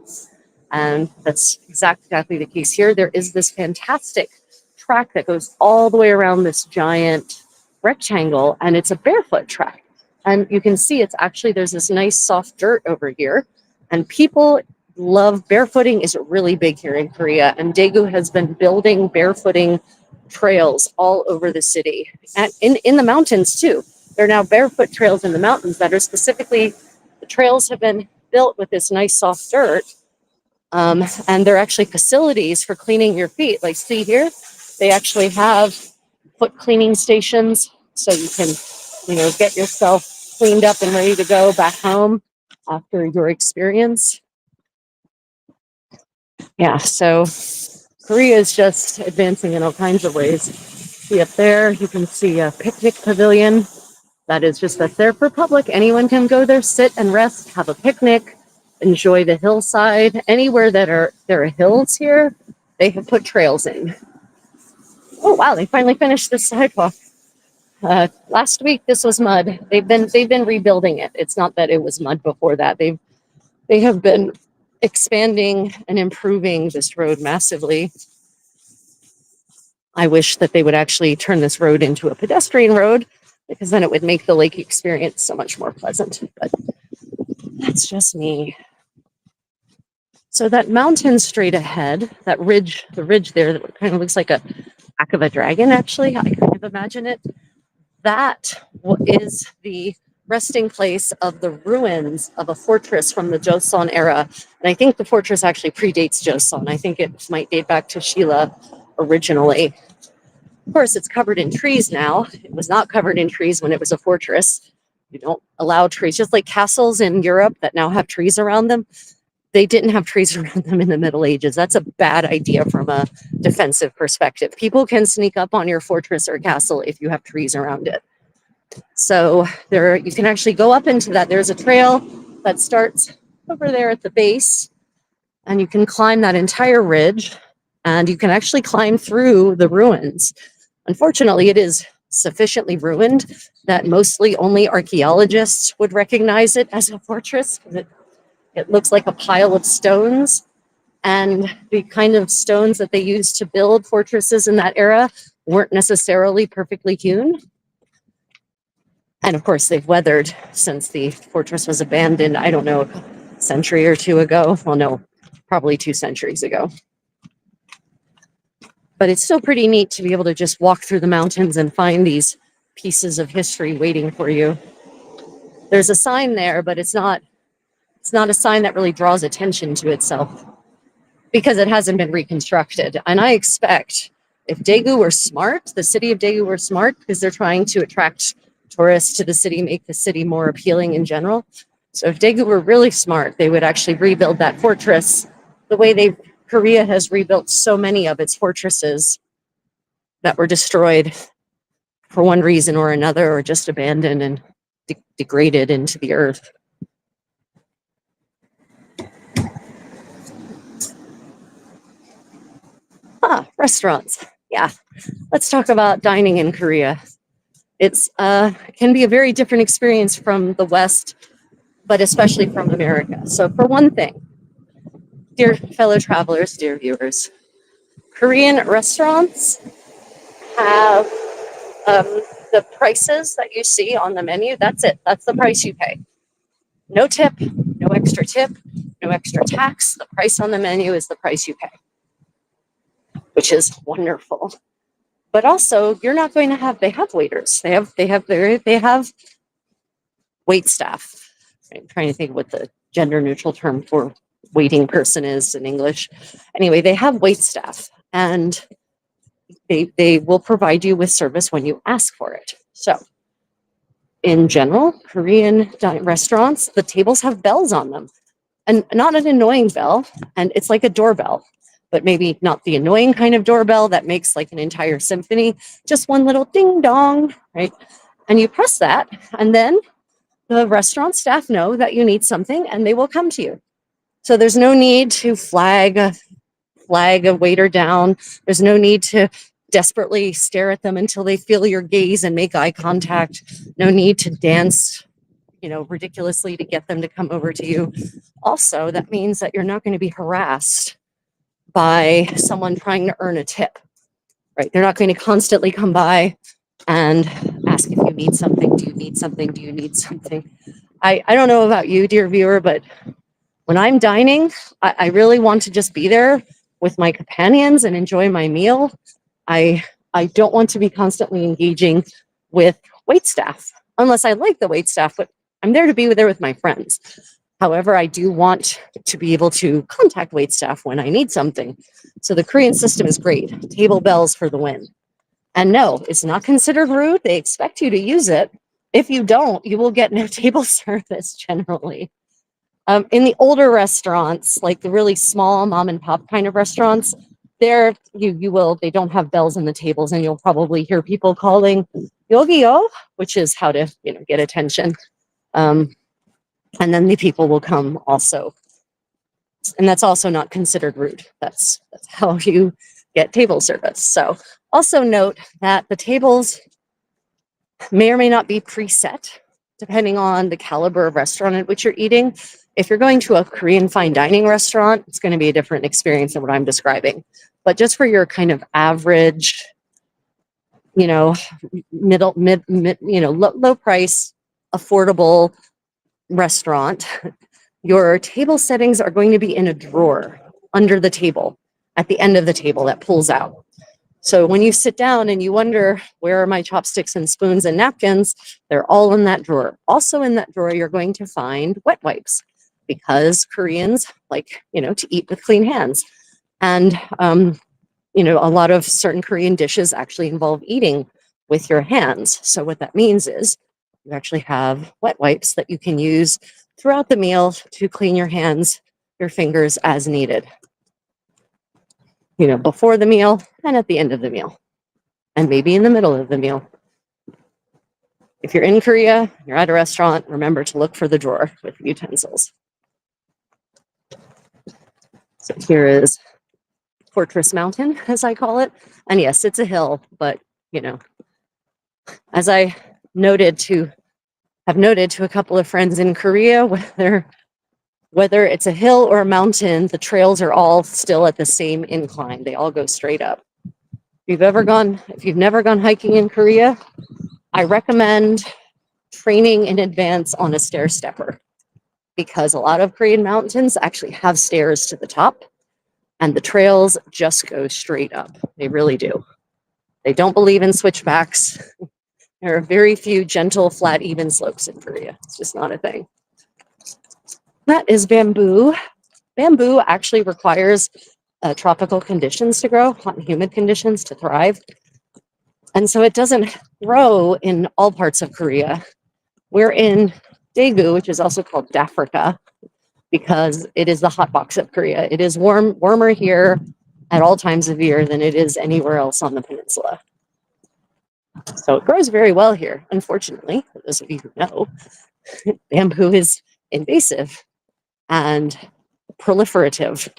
And that's exactly the case here. There is this fantastic track that goes all the way around this giant rectangle, and it's a barefoot track. And you can see there's this nice soft dirt over here. And people love barefooting is really big here in Korea. And Daegu has been building barefooting trails all over the city and in the mountains too. There are now barefoot trails in the mountains that are specifically, the trails have been built with this nice soft dirt And they're actually facilities for cleaning your feet. Like, see here, they actually have foot cleaning stations, so you can, get yourself cleaned up and ready to go back home after your experience. Yeah, so Korea is just advancing in all kinds of ways. See up there, you can see a picnic pavilion. That's there for public. Anyone can go there, sit and rest, have a picnic, enjoy the hillside. Anywhere there are hills here, they have put trails in. Oh wow, they finally finished the sidewalk. Last week this was mud. They've been rebuilding it. It's not that it was mud before that. They have been expanding and improving this road massively. I wish that they would actually turn this road into a pedestrian road, because then it would make the lake experience so much more pleasant. But that's just me. So that mountain straight ahead, the ridge there that kind of looks like a back of a dragon, actually, I kind of imagine it. That is the resting place of the ruins of a fortress from the Joseon era. And I think the fortress actually predates Joseon. I think it might date back to Sheila originally. Of course, it's covered in trees now. It was not covered in trees when it was a fortress. You don't allow trees, just like castles in Europe that now have trees around them. They didn't have trees around them in the Middle Ages. That's a bad idea from a defensive perspective. People can sneak up on your fortress or castle if you have trees around it. So you can actually go up into that. There's a trail that starts over there at the base, and you can climb that entire ridge, and you can actually climb through the ruins. Unfortunately, it is sufficiently ruined that mostly only archaeologists would recognize it as a fortress, because it looks like a pile of stones. And the kind of stones that they used to build fortresses in that era weren't necessarily perfectly hewn. And of course, they've weathered since the fortress was abandoned, I don't know, a century or two ago. Well, no, probably 2 centuries ago. But it's still pretty neat to be able to just walk through the mountains and find these pieces of history waiting for you. There's a sign there, but it's not a sign that really draws attention to itself, because it hasn't been reconstructed. And I expect if Daegu were smart, the city of Daegu were smart, because they're trying to attract tourists to the city, make the city more appealing in general. So if Daegu were really smart, they would actually rebuild that fortress the way Korea has rebuilt so many of its fortresses that were destroyed for one reason or another, or just abandoned and degraded into the earth. Restaurants. Yeah, let's talk about dining in Korea. It can be a very different experience from the West, but especially from America. So for one thing, dear fellow travelers, dear viewers, Korean restaurants have the prices that you see on the menu. That's it. That's the price you pay. No tip, no extra tip, no extra tax. The price on the menu is the price you pay, which is wonderful. But also, you're not going to have. They have waiters. They have wait staff. I'm trying to think what the gender neutral term for waiting person is in English. Anyway, they have wait staff, and they will provide you with service when you ask for it. So, in general, Korean restaurants, the tables have bells on them, and not an annoying bell, and it's like a doorbell, but maybe not the annoying kind of doorbell that makes like an entire symphony, just one little ding dong, right? And you press that, and then the restaurant staff know that you need something, and they will come to you. So there's no need to flag a waiter down. There's no need to desperately stare at them until they feel your gaze and make eye contact. No need to dance, ridiculously to get them to come over to you. Also, that means that you're not going to be harassed by someone trying to earn a tip, right? They're not going to constantly come by and ask if you need something. Do you need something? Do you need something? I don't know about you, dear viewer, but when I'm dining, I really want to just be there with my companions and enjoy my meal. I don't want to be constantly engaging with wait staff, unless I like the wait staff, but I'm there to be there with my friends. However, I do want to be able to contact wait staff when I need something. So the Korean system is great. Table bells for the win. And no, it's not considered rude. They expect you to use it. If you don't, you will get no table service generally. In the older restaurants, like the really small mom and pop kind of restaurants, there they don't have bells in the tables, and you'll probably hear people calling "yogiyo," which is how to get attention. Um, and then the people will come also, and that's also not considered rude. That's how you get table service. So also note that the tables may or may not be preset depending on the caliber of restaurant at which you're eating. If you're going to a Korean fine dining restaurant, it's going to be a different experience than what I'm describing. But just for your kind of average, middle, low price, affordable restaurant, your table settings are going to be in a drawer under the table, at the end of the table that pulls out. So when you sit down and you wonder, where are my chopsticks and spoons and napkins? They're all in that drawer. Also in that drawer, you're going to find wet wipes because Koreans like, to eat with clean hands. And, a lot of certain Korean dishes actually involve eating with your hands. So what that means is you actually have wet wipes that you can use throughout the meal to clean your hands, your fingers as needed. Before the meal and at the end of the meal, and maybe in the middle of the meal. If you're in Korea, you're at a restaurant, remember to look for the drawer with utensils. So here is Fortress Mountain, as I call it. And yes, it's a hill, but as I have noted to a couple of friends in Korea, whether it's a hill or a mountain, the trails are all still at the same incline. They all go straight up. If you've never gone hiking in Korea, I recommend training in advance on a stair stepper, because a lot of Korean mountains actually have stairs to the top and the trails just go straight up. They really do. They don't believe in switchbacks. There are very few gentle, flat, even slopes in Korea. It's just not a thing. That is bamboo. Bamboo actually requires tropical conditions to grow, hot and humid conditions to thrive. And so it doesn't grow in all parts of Korea. We're in Daegu, which is also called Dafrica, because it is the hot box of Korea. It is warmer here at all times of year than it is anywhere else on the peninsula. So it grows very well here. Unfortunately, for those of you who know, bamboo is invasive and proliferative.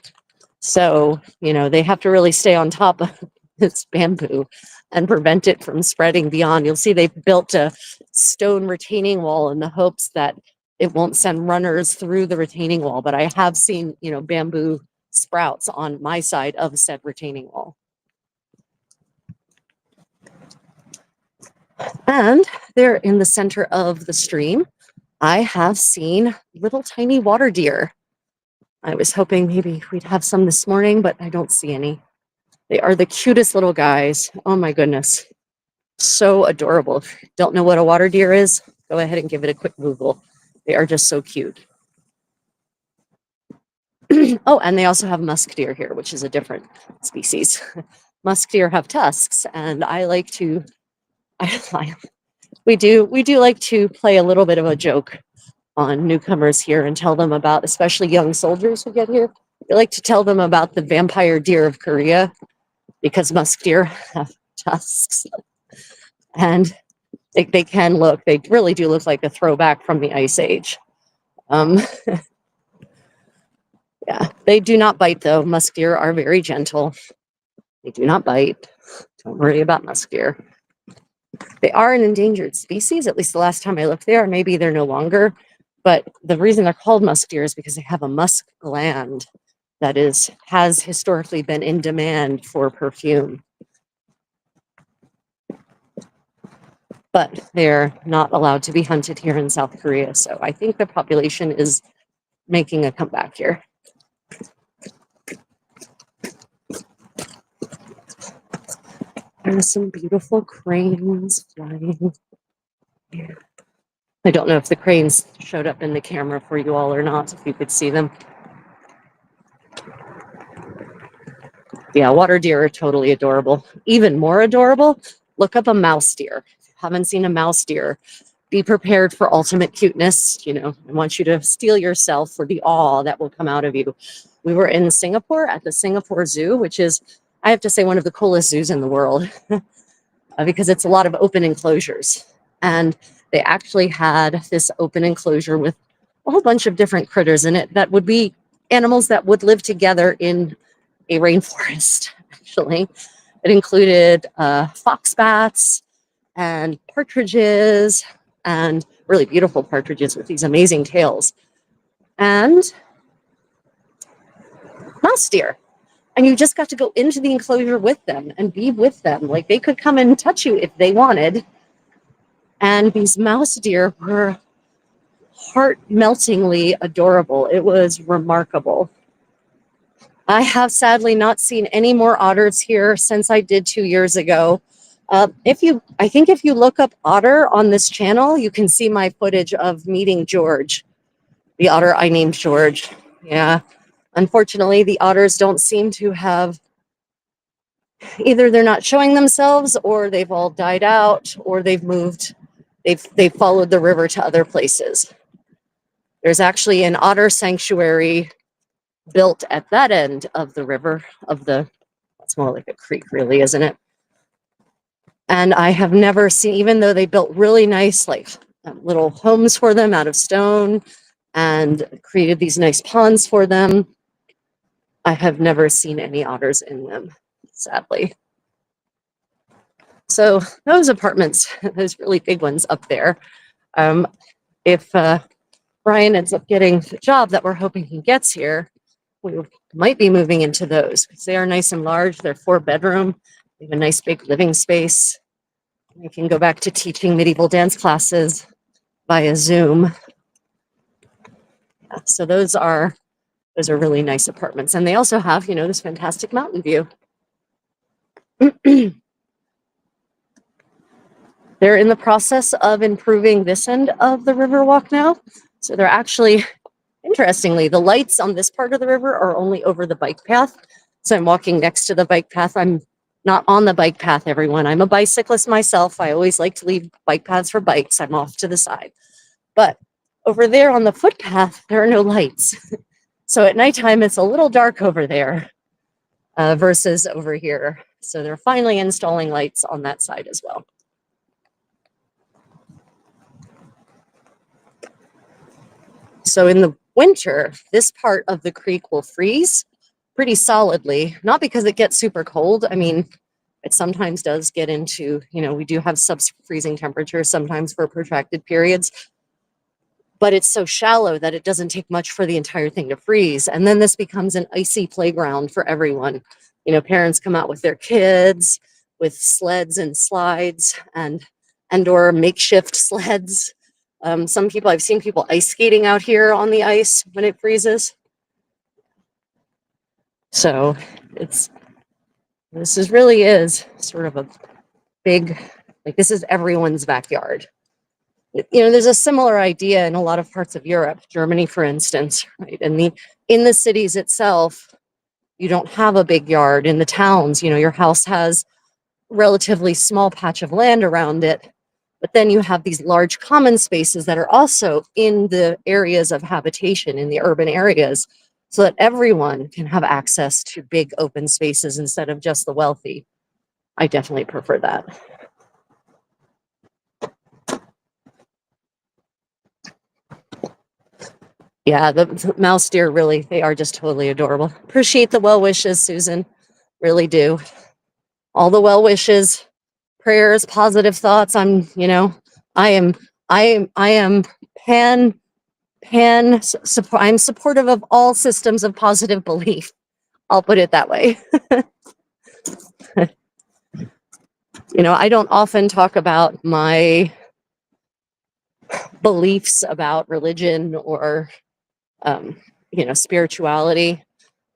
So, they have to really stay on top of this bamboo and prevent it from spreading beyond. You'll see they've built a stone retaining wall in the hopes that it won't send runners through the retaining wall. But I have seen, bamboo sprouts on my side of said retaining wall. And there in the center of the stream, I have seen little tiny water deer. I was hoping maybe we'd have some this morning, but I don't see any. They are the cutest little guys. Oh my goodness. So adorable. If you don't know what a water deer is, go ahead and give it a quick Google. They are just so cute. Oh, and they also have musk deer here, which is a different species. Musk deer have tusks, and we do like to play a little bit of a joke on newcomers here and tell them about, especially young soldiers who get here. We like to tell them about the vampire deer of Korea, because musk deer have tusks, and they really do look like a throwback from the Ice Age. Yeah, they do not bite though. Musk deer are very gentle. They do not bite. Don't worry about musk deer. They are an endangered species, at least the last time I looked there. Maybe they're no longer, but the reason they're called musk deer is because they have a musk gland that has historically been in demand for perfume. But they're not allowed to be hunted here in South Korea. So I think the population is making a comeback here. There are some beautiful cranes flying here. I don't know if the cranes showed up in the camera for you all or not, if you could see them. Yeah, water deer are totally adorable. Even more adorable, look up a mouse deer. If you haven't seen a mouse deer, be prepared for ultimate cuteness. I want you to steel yourself for the awe that will come out of you. We were in Singapore at the Singapore Zoo, which is, I have to say, one of the coolest zoos in the world because it's a lot of open enclosures. And they actually had this open enclosure with a whole bunch of different critters in it that would be animals that would live together in a rainforest, actually. It included fox bats and partridges, and really beautiful partridges with these amazing tails, and mouse deer. And you just got to go into the enclosure with them and be with them. Like, they could come and touch you if they wanted. And these mouse deer were heart-meltingly adorable. It was remarkable. I have sadly not seen any more otters here since I did 2 years ago. I think if you look up otter on this channel, you can see my footage of meeting George, the otter I named George. Yeah, unfortunately, the otters don't seem to have, either they're not showing themselves, or they've all died out, or they've moved. They've followed the river to other places. There's actually an otter sanctuary built at that end of the river, it's more like a creek, really, isn't it? And I have never seen, even though they built really nice, like little homes for them out of stone and created these nice ponds for them, I have never seen any otters in them, sadly. So those apartments, those really big ones up there, if Brian ends up getting the job that we're hoping he gets here, we might be moving into those because they are nice and large. They're 4-bedroom. They have a nice big living space. You can go back to teaching medieval dance classes via Zoom. Yeah, so those are really nice apartments. And they also have, this fantastic mountain view. They're in the process of improving this end of the Riverwalk now. So they're actually, interestingly, the lights on this part of the river are only over the bike path. So I'm walking next to the bike path. I'm not on the bike path, everyone. I'm a bicyclist myself. I always like to leave bike paths for bikes. I'm off to the side. But over there on the footpath, there are no lights. So at nighttime, it's a little dark over there versus over here. So they're finally installing lights on that side as well. So in the winter, this part of the creek will freeze pretty solidly, not because it gets super cold. I mean, it sometimes does get into, we do have sub-freezing temperatures sometimes for protracted periods, but it's so shallow that it doesn't take much for the entire thing to freeze. And then this becomes an icy playground for everyone. Parents come out with their kids with sleds and slides and or makeshift sleds. I've seen people ice skating out here on the ice when it freezes. So this really is sort of a big, this is everyone's backyard. There's a similar idea in a lot of parts of Europe, Germany, for instance, right? And in the cities itself, you don't have a big yard. In the towns, your house has relatively small patch of land around it, but then you have these large common spaces that are also in the areas of habitation, in the urban areas, so that everyone can have access to big open spaces instead of just the wealthy. I definitely prefer that. Yeah, the mouse deer, really, they are just totally adorable. Appreciate the well wishes, Susan. Really do. All the well wishes, prayers, positive thoughts. I'm supportive of all systems of positive belief. I'll put it that way. I don't often talk about my beliefs about religion or spirituality.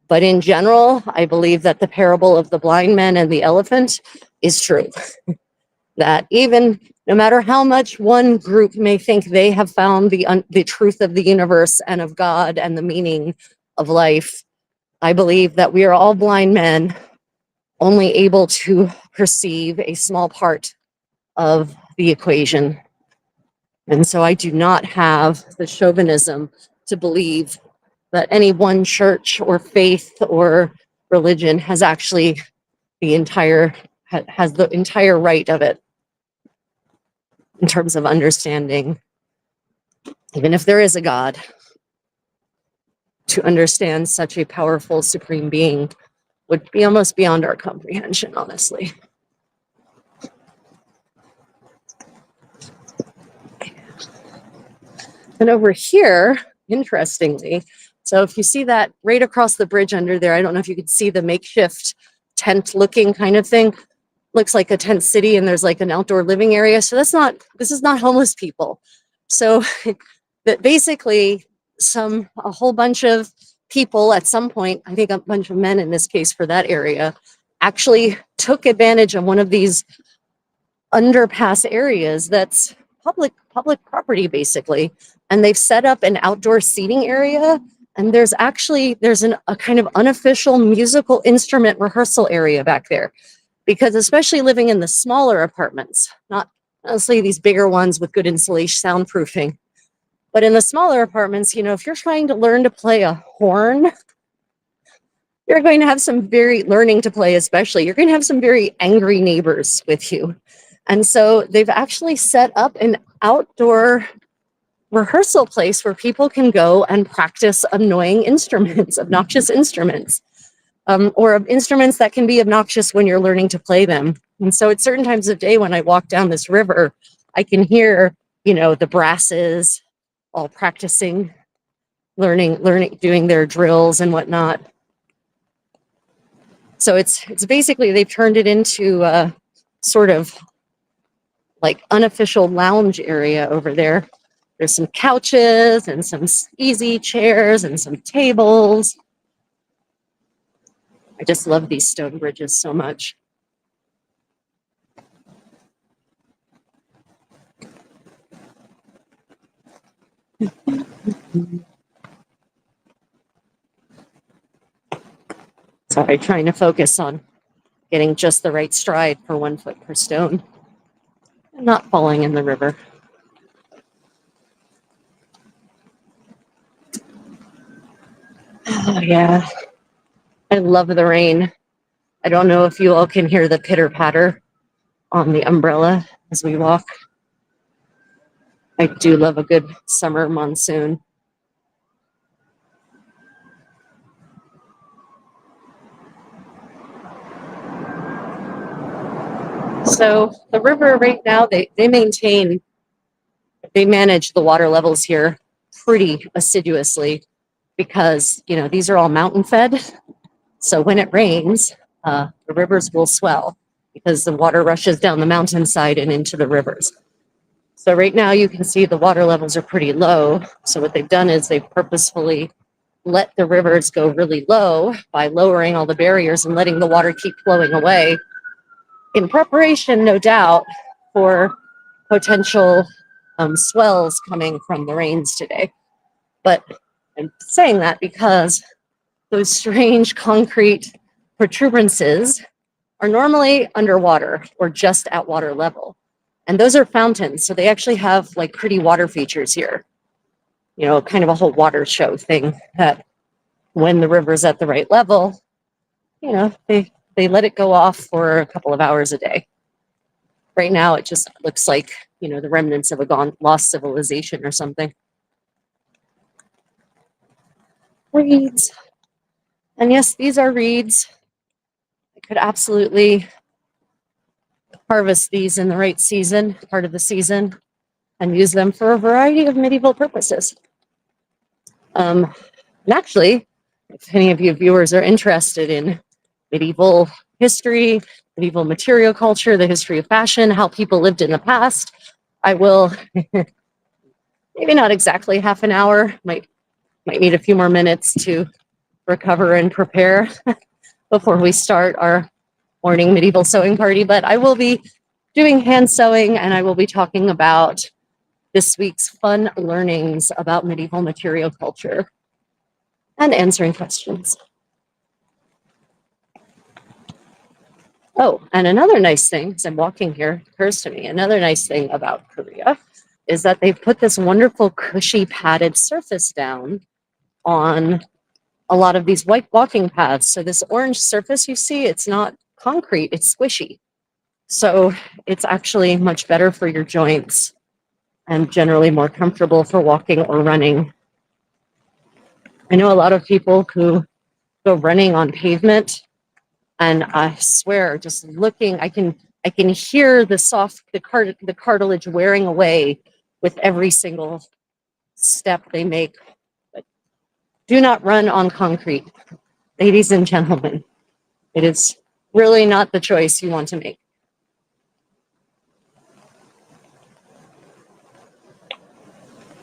But in general, I believe that the parable of the blind man and the elephant is true. That even No matter how much one group may think they have found the truth of the universe and of God and the meaning of life, I believe that we are all blind men, only able to perceive a small part of the equation. And so I do not have the chauvinism to believe that any one church or faith or religion has actually has the entire right of it in terms of understanding. Even if there is a God, to understand such a powerful supreme being would be almost beyond our comprehension, honestly. And over here, interestingly, so if you see that right across the bridge under there, I don't know if you could see the makeshift tent looking kind of thing. Looks like a tent city, and there's like an outdoor living area. So this is not homeless people. So that basically a whole bunch of people at some point, I think a bunch of men in this case for that area, actually took advantage of one of these underpass areas that's public property basically, and they've set up an outdoor seating area, and there's a kind of unofficial musical instrument rehearsal area back there, because especially living in the smaller apartments, not honestly these bigger ones with good insulation soundproofing, but in the smaller apartments, if you're trying to learn to play a horn, you're going to have learning to play especially, you're going to have some very angry neighbors with you. And so they've actually set up an outdoor rehearsal place where people can go and practice annoying instruments, obnoxious instruments, or instruments that can be obnoxious when you're learning to play them. And so at certain times of day when I walk down this river, I can hear, the brasses all practicing, learning, doing their drills and whatnot. So it's basically, they've turned it into a sort of like unofficial lounge area over there. There's some couches and some easy chairs and some tables. I just love these stone bridges so much. Sorry, trying to focus on getting just the right stride for 1 foot per stone and not falling in the river. Oh, yeah. I love the rain. I don't know if you all can hear the pitter patter on the umbrella as we walk. I do love a good summer monsoon. So the river right now, they manage the water levels here pretty assiduously because, these are all mountain fed. So when it rains, the rivers will swell because the water rushes down the mountainside and into the rivers. So right now you can see the water levels are pretty low. So what they've done is they've purposefully let the rivers go really low by lowering all the barriers and letting the water keep flowing away in preparation, no doubt, for potential swells coming from the rains today. But I'm saying that because those strange concrete protuberances are normally underwater or just at water level. And those are fountains. So they actually have like pretty water features here, kind of a whole water show thing that when the river's at the right level, they let it go off for a couple of hours a day. Right now, it just looks like, the remnants of a lost civilization or something. Reeds. And yes, these are reeds. I could absolutely harvest these in the right season, part of the season, and use them for a variety of medieval purposes. And actually, if any of you viewers are interested in medieval history, medieval material culture, the history of fashion, how people lived in the past, I will, maybe not exactly half an hour, might need a few more minutes to recover and prepare before we start our morning medieval sewing party, but I will be doing hand sewing, and I will be talking about this week's fun learnings about medieval material culture and answering questions. Oh, and another nice thing, as I'm walking here, occurs to me, another nice thing about Korea is that they've put this wonderful cushy padded surface down on a lot of these white walking paths. So this orange surface you see, it's not concrete, it's squishy. So it's actually much better for your joints and generally more comfortable for walking or running. I know a lot of people who go running on pavement, and I swear, just looking, I can hear the cartilage wearing away with every single step they make. But do not run on concrete, ladies and gentlemen. It is really not the choice you want to make.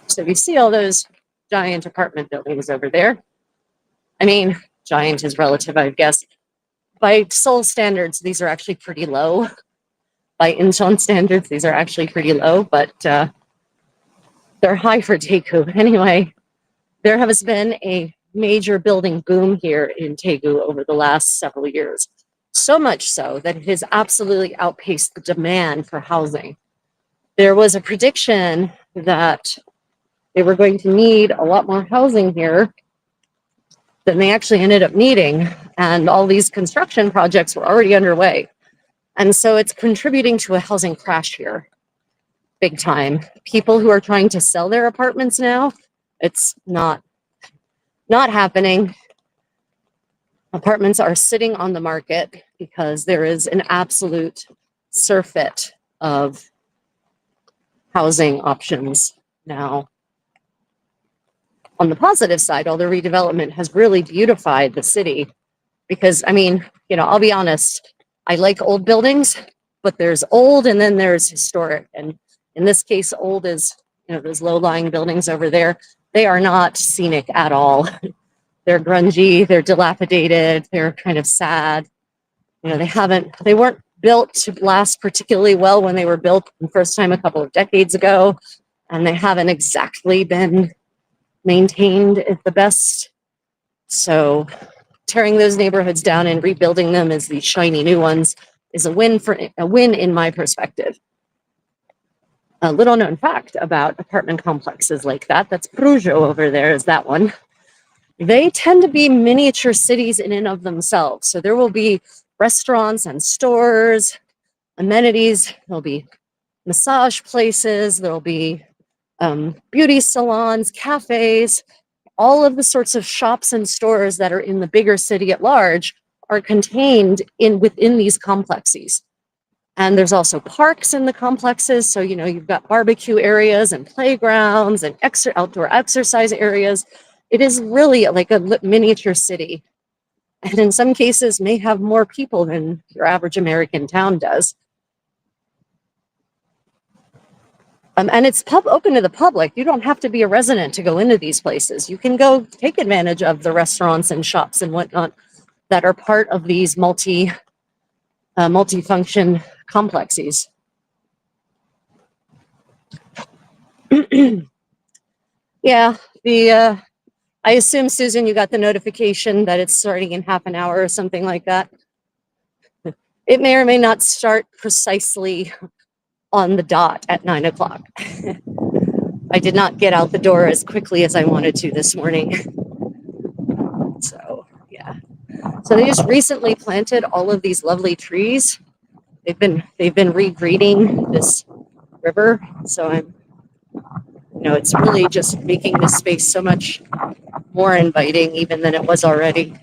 So you see all those giant apartment buildings over there. I mean, giant is relative, I guess. By Seoul standards, these are actually pretty low. By Incheon standards, these are actually pretty low, but they're high for Daegu. Anyway, there has been a major building boom here in Daegu over the last several years. So much so that it has absolutely outpaced the demand for housing. There was a prediction that they were going to need a lot more housing here than they actually ended up needing. And all these construction projects were already underway. And so it's contributing to a housing crash here, big time. People who are trying to sell their apartments now, it's not happening. Apartments are sitting on the market because there is an absolute surfeit of housing options now. On the positive side, all the redevelopment has really beautified the city because, I mean, I'll be honest, I like old buildings, but there's old and then there's historic. And in this case, old is, those low-lying buildings over there, they are not scenic at all. They're grungy, they're dilapidated, they're kind of sad. They weren't built to last particularly well when they were built the first time a couple of decades ago, and they haven't exactly been maintained at the best. So tearing those neighborhoods down and rebuilding them as these shiny new ones is a win in my perspective. A little known fact about apartment complexes like that's Bruges over there is that one. They tend to be miniature cities in and of themselves. So there will be restaurants and stores, amenities, there'll be massage places, there'll be beauty salons, cafes, all of the sorts of shops and stores that are in the bigger city at large are contained within these complexes. And there's also parks in the complexes. So, you've got barbecue areas and playgrounds and outdoor exercise areas. It is really like a miniature city. And in some cases may have more people than your average American town does. And it's open to the public. You don't have to be a resident to go into these places. You can go take advantage of the restaurants and shops and whatnot that are part of these multi-function complexes. Yeah, I assume, Susan, you got the notification that it's starting in half an hour or something like that. It may or may not start precisely on the dot at 9 o'clock. I did not get out the door as quickly as I wanted to this morning. So, yeah. So they just recently planted all of these lovely trees. They've been regreening this river. So it's really just making this space so much more inviting even than it was already.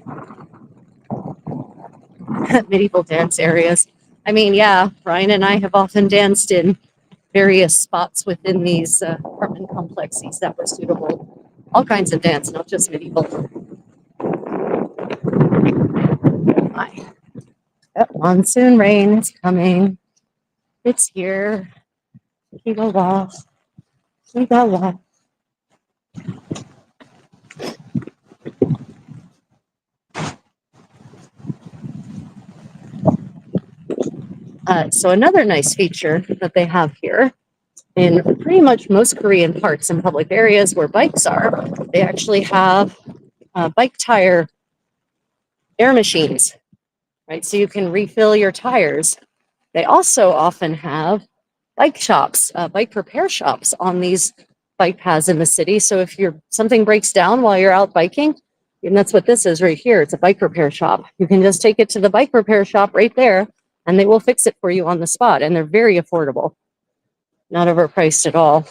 Medieval dance areas. I mean, yeah, Ryan and I have often danced in various spots within these apartment complexes that were suitable. All kinds of dance, not just medieval. Hi. Monsoon rain is coming. It's here. Kigawa. Kigawa. So another nice feature that they have here in pretty much most Korean parks and public areas where bikes are, they actually have bike tire air machines, right? So you can refill your tires. They also often have bike shops, bike repair shops on these bike paths in the city. So if something breaks down while you're out biking, and that's what this is right here, it's a bike repair shop. You can just take it to the bike repair shop right there, and they will fix it for you on the spot. And they're very affordable, not overpriced at all.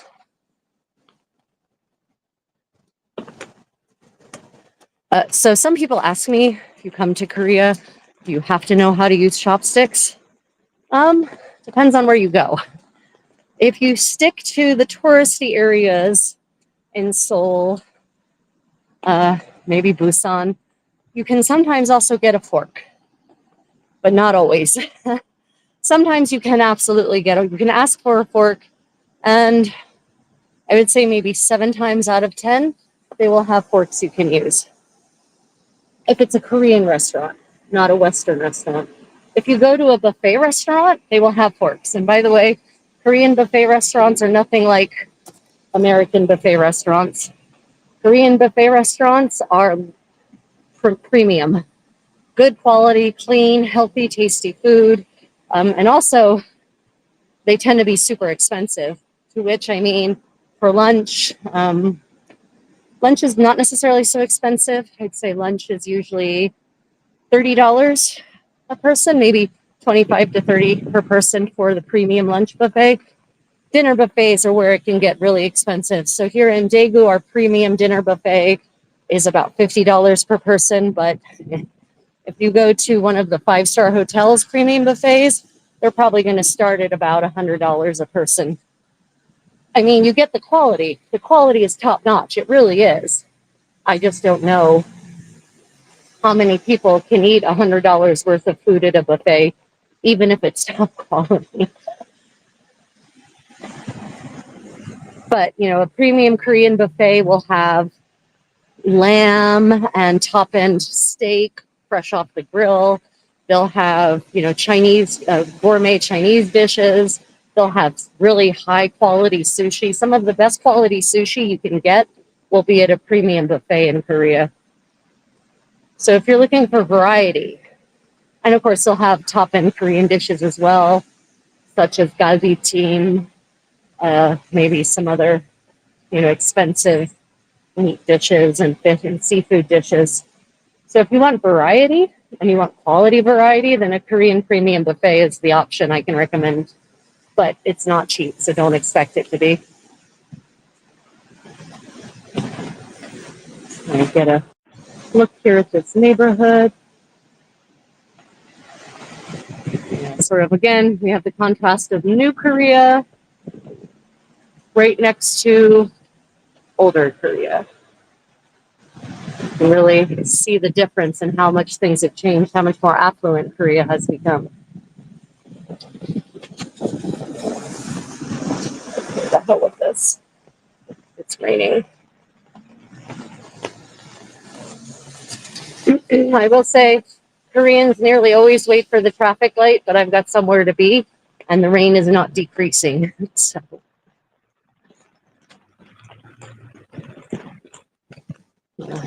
So some people ask me, if you come to Korea, do you have to know how to use chopsticks? Depends on where you go. If you stick to the touristy areas in Seoul, maybe Busan, you can sometimes also get a fork, but not always. Sometimes you can absolutely you can ask for a fork, and I would say maybe 7 times out of 10, they will have forks you can use. If it's a Korean restaurant, not a Western restaurant. If you go to a buffet restaurant, they will have forks. And by the way, Korean buffet restaurants are nothing like American buffet restaurants. Korean buffet restaurants are premium, good quality, clean, healthy, tasty food. And also, they tend to be super expensive, to which I mean, for lunch, lunch is not necessarily so expensive. I'd say lunch is usually $30 a person, maybe 25 to 30 per person for the premium lunch buffet. Dinner buffets are where it can get really expensive. So here in Daegu, our premium dinner buffet is about $50 per person. But if you go to one of the 5-star hotels premium buffets, they're probably going to start at about $100 a person. I mean, you get the quality. The quality is top notch. It really is. I just don't know how many people can eat $100 worth of food at a buffet, even if it's top quality. But, a premium Korean buffet will have lamb and top-end steak fresh off the grill. They'll have, Chinese, gourmet Chinese dishes. They'll have really high-quality sushi. Some of the best quality sushi you can get will be at a premium buffet in Korea. So if you're looking for variety, and of course they'll have top-end Korean dishes as well, such as galbi-tim, maybe some other, expensive meat dishes and fish and seafood dishes. So if you want variety and you want quality variety, then a Korean premium buffet is the option I can recommend. But it's not cheap, so don't expect it to be. I get a look here at this neighborhood. Sort of, again, we have the contrast of New Korea right next to older Korea. You can really see the difference in how much things have changed, how much more affluent Korea has become. The hell with this. It's raining. I will say Koreans nearly always wait for the traffic light, but I've got somewhere to be, and the rain is not decreasing. So. Yeah.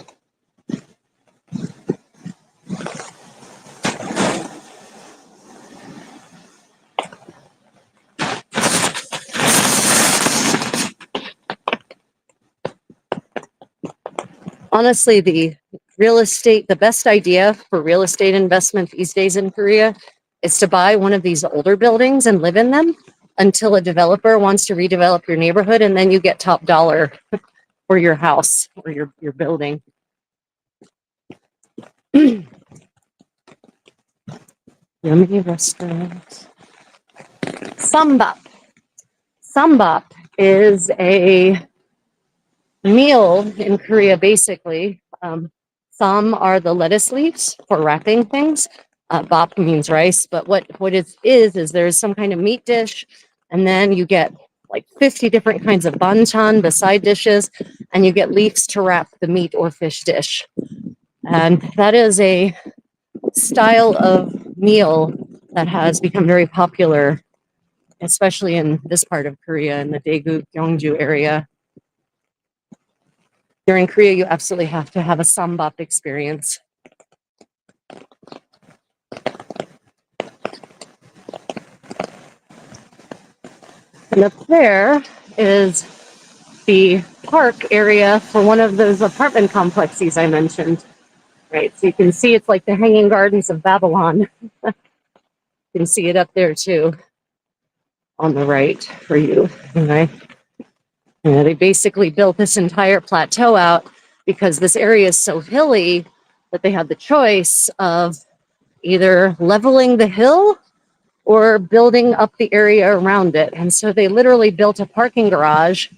Honestly, the best idea for real estate investment these days in Korea is to buy one of these older buildings and live in them until a developer wants to redevelop your neighborhood, and then you get top dollar for your house or your building. Yummy restaurant. Sambap. Sambap is a meal in Korea, basically. Sam are the lettuce leaves for wrapping things. Bap means rice, but what it is there's some kind of meat dish, and then you get like 50 different kinds of banchan, the side dishes, and you get leaves to wrap the meat or fish dish. And that is a style of meal that has become very popular, especially in this part of Korea, in the Daegu, Gyeongju area. You're in Korea, you absolutely have to have a sambap experience. And up there is the park area for one of those apartment complexes I mentioned. Right, so you can see it's like the Hanging Gardens of Babylon. You can see it up there too, on the right for you. Okay. They basically built this entire plateau out because this area is so hilly that they had the choice of either leveling the hill or building up the area around it. And so they literally built a parking garage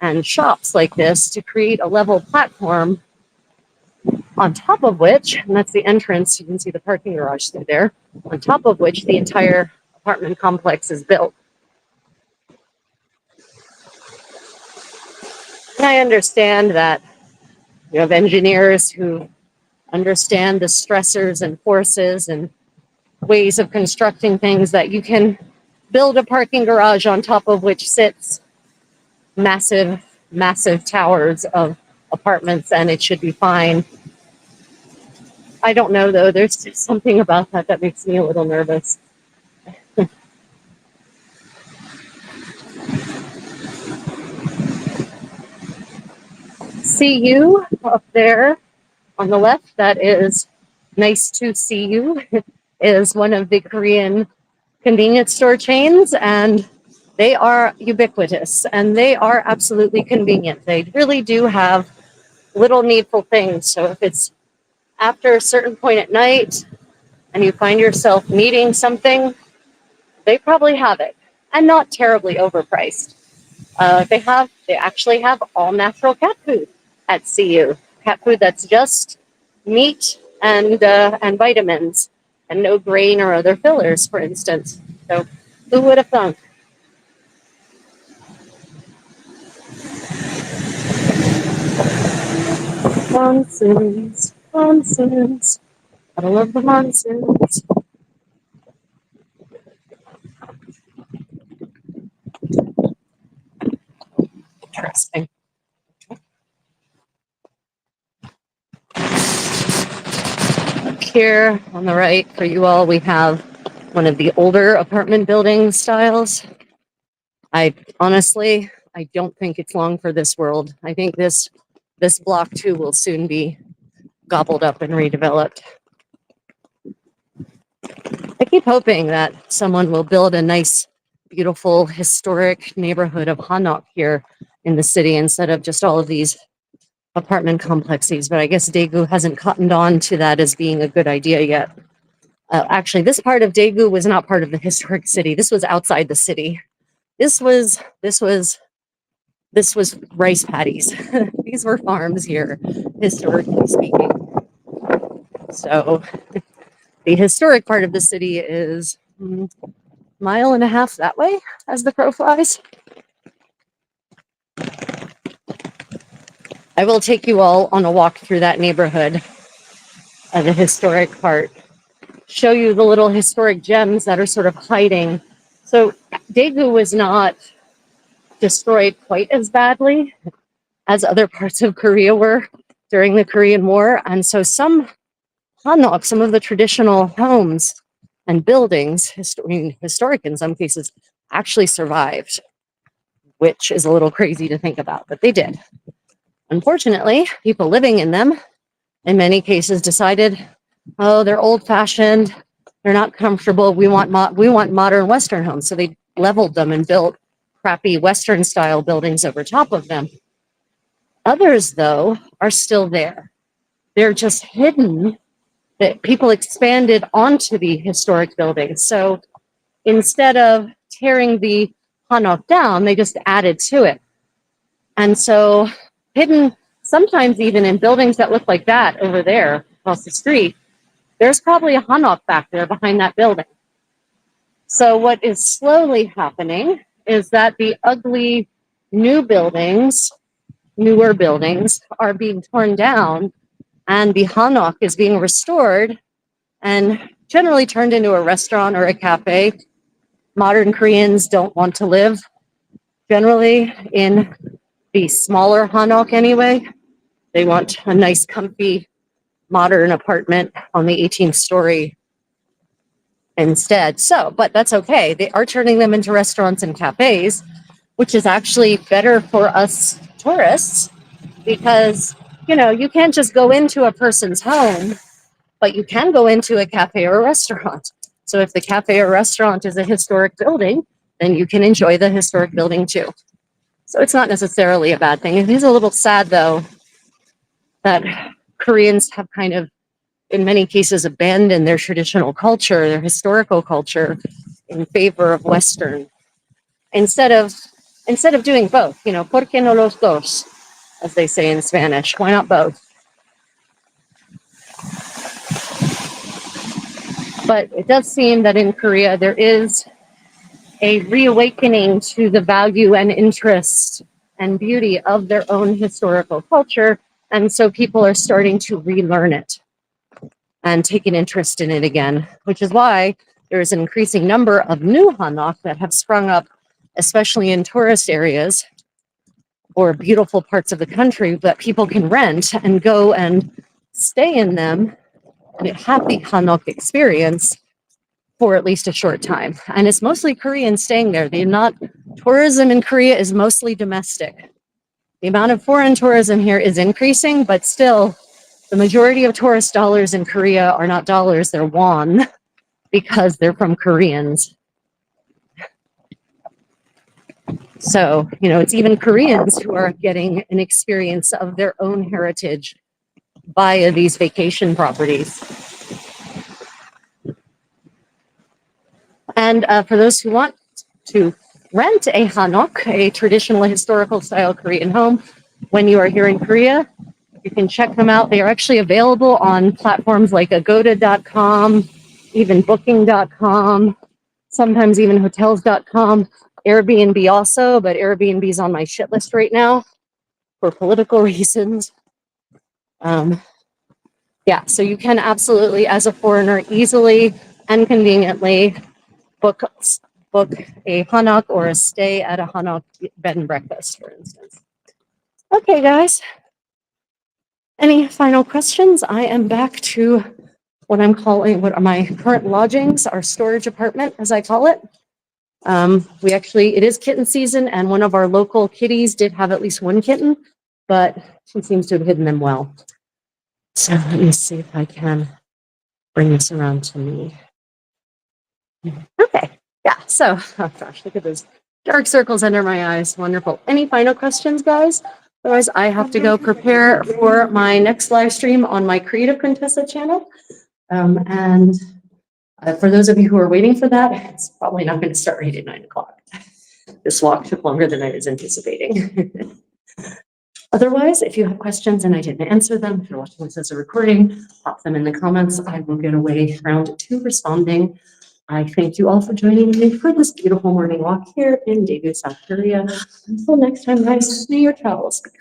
and shops like this to create a level platform on top of which, and that's the entrance, you can see the parking garage through there, on top of which the entire apartment complex is built. And I understand that you have engineers who understand the stressors and forces and ways of constructing things, that you can build a parking garage on top of which sits massive, massive towers of apartments and it should be fine. I don't know though, there's just something about that that makes me a little nervous. See you up there on the left, that is Nice to See You, is one of the Korean convenience store chains, and they are ubiquitous and they are absolutely convenient. They really do have little needful things. So if it's after a certain point at night and you find yourself needing something, they probably have it, and not terribly overpriced. They actually have all natural cat food at CU. Cat food that's just meat and vitamins, and no grain or other fillers, for instance. So, who would have thunk? Monsoons, monsoons. I love the monsoons. Interesting. Here on the right for you all, we have one of the older apartment building styles. I honestly, I don't think it's long for this world. I think this block too will soon be gobbled up and redeveloped. I keep hoping that someone will build a nice, beautiful, historic neighborhood of Hanok here in the city instead of just all of these apartment complexes. But I guess Daegu hasn't cottoned on to that as being a good idea yet. Actually, this part of Daegu was not part of the historic city. This was outside the city. This was rice paddies. These were farms here, historically speaking. So the historic part of the city is a mile and a half that way as the crow flies. I will take you all on a walk through that neighborhood, the historic part, show you the little historic gems that are sort of hiding. So Daegu was not destroyed quite as badly as other parts of Korea were during the Korean War. And so some Hanok, some of the traditional homes and buildings, historic in some cases, actually survived, which is a little crazy to think about, but they did. Unfortunately, people living in them, in many cases, decided, oh, they're old-fashioned, they're not comfortable, we want modern Western homes. So they leveled them and built crappy Western-style buildings over top of them. Others, though, are still there. They're just hidden, that people expanded onto the historic buildings. So instead of tearing the Hanok down, they just added to it. And so hidden, sometimes even in buildings that look like that over there across the street, there's probably a Hanok back there behind that building. So what is slowly happening is that the ugly newer buildings are being torn down and the Hanok is being restored and generally turned into a restaurant or a cafe. Modern Koreans don't want to live generally in the smaller hanok anyway. They want a nice, comfy, modern apartment on the 18th story instead. So, but that's okay. They are turning them into restaurants and cafes, which is actually better for us tourists because, you know, you can't just go into a person's home, but you can go into a cafe or a restaurant. So if the cafe or restaurant is a historic building, then you can enjoy the historic building too. So it's not necessarily a bad thing. It is a little sad, though, that Koreans have kind of, in many cases, abandoned their traditional culture, their historical culture, in favor of Western. Instead of doing both, you know, ¿por qué no los dos? As they say in Spanish. Why not both? But it does seem that in Korea there is a reawakening to the value and interest and beauty of their own historical culture. And so people are starting to relearn it and take an interest in it again, which is why there is an increasing number of new hanok that have sprung up, especially in tourist areas or beautiful parts of the country that people can rent and go and stay in them and have the hanok experience for at least a short time. And it's mostly Koreans staying there. Tourism in Korea is mostly domestic. The amount of foreign tourism here is increasing, but still the majority of tourist dollars in Korea are not dollars, they're won because they're from Koreans. So, you know, it's even Koreans who are getting an experience of their own heritage via these vacation properties. And for those who want to rent a hanok, a traditional historical style Korean home, when you are here in Korea, you can check them out. They are actually available on platforms like agoda.com, even booking.com, sometimes even hotels.com, Airbnb also, but Airbnb is on my shit list right now for political reasons. Yeah, so you can absolutely, as a foreigner, easily and conveniently book a hanok or a stay at a hanok bed and breakfast, for instance. Okay, guys. Any final questions? I am back to what I'm calling, what are my current lodgings, our storage apartment, as I call it. It is kitten season, and one of our local kitties did have at least one kitten, but she seems to have hidden them well. So let me see if I can bring this around to me. Okay, yeah, so, oh gosh, look at those dark circles under my eyes. Wonderful. Any final questions, guys? Otherwise, I have to go prepare for my next live stream on my Creative Quintessa channel. For those of you who are waiting for that, it's probably not going to start right at 9 o'clock. This walk took longer than I was anticipating. Otherwise, if you have questions and I didn't answer them, if you're watching this as a recording, pop them in the comments. I will get away around to responding. I thank you all for joining me for this beautiful morning walk here in Daegu, South Korea. Until next time, guys, may your travels be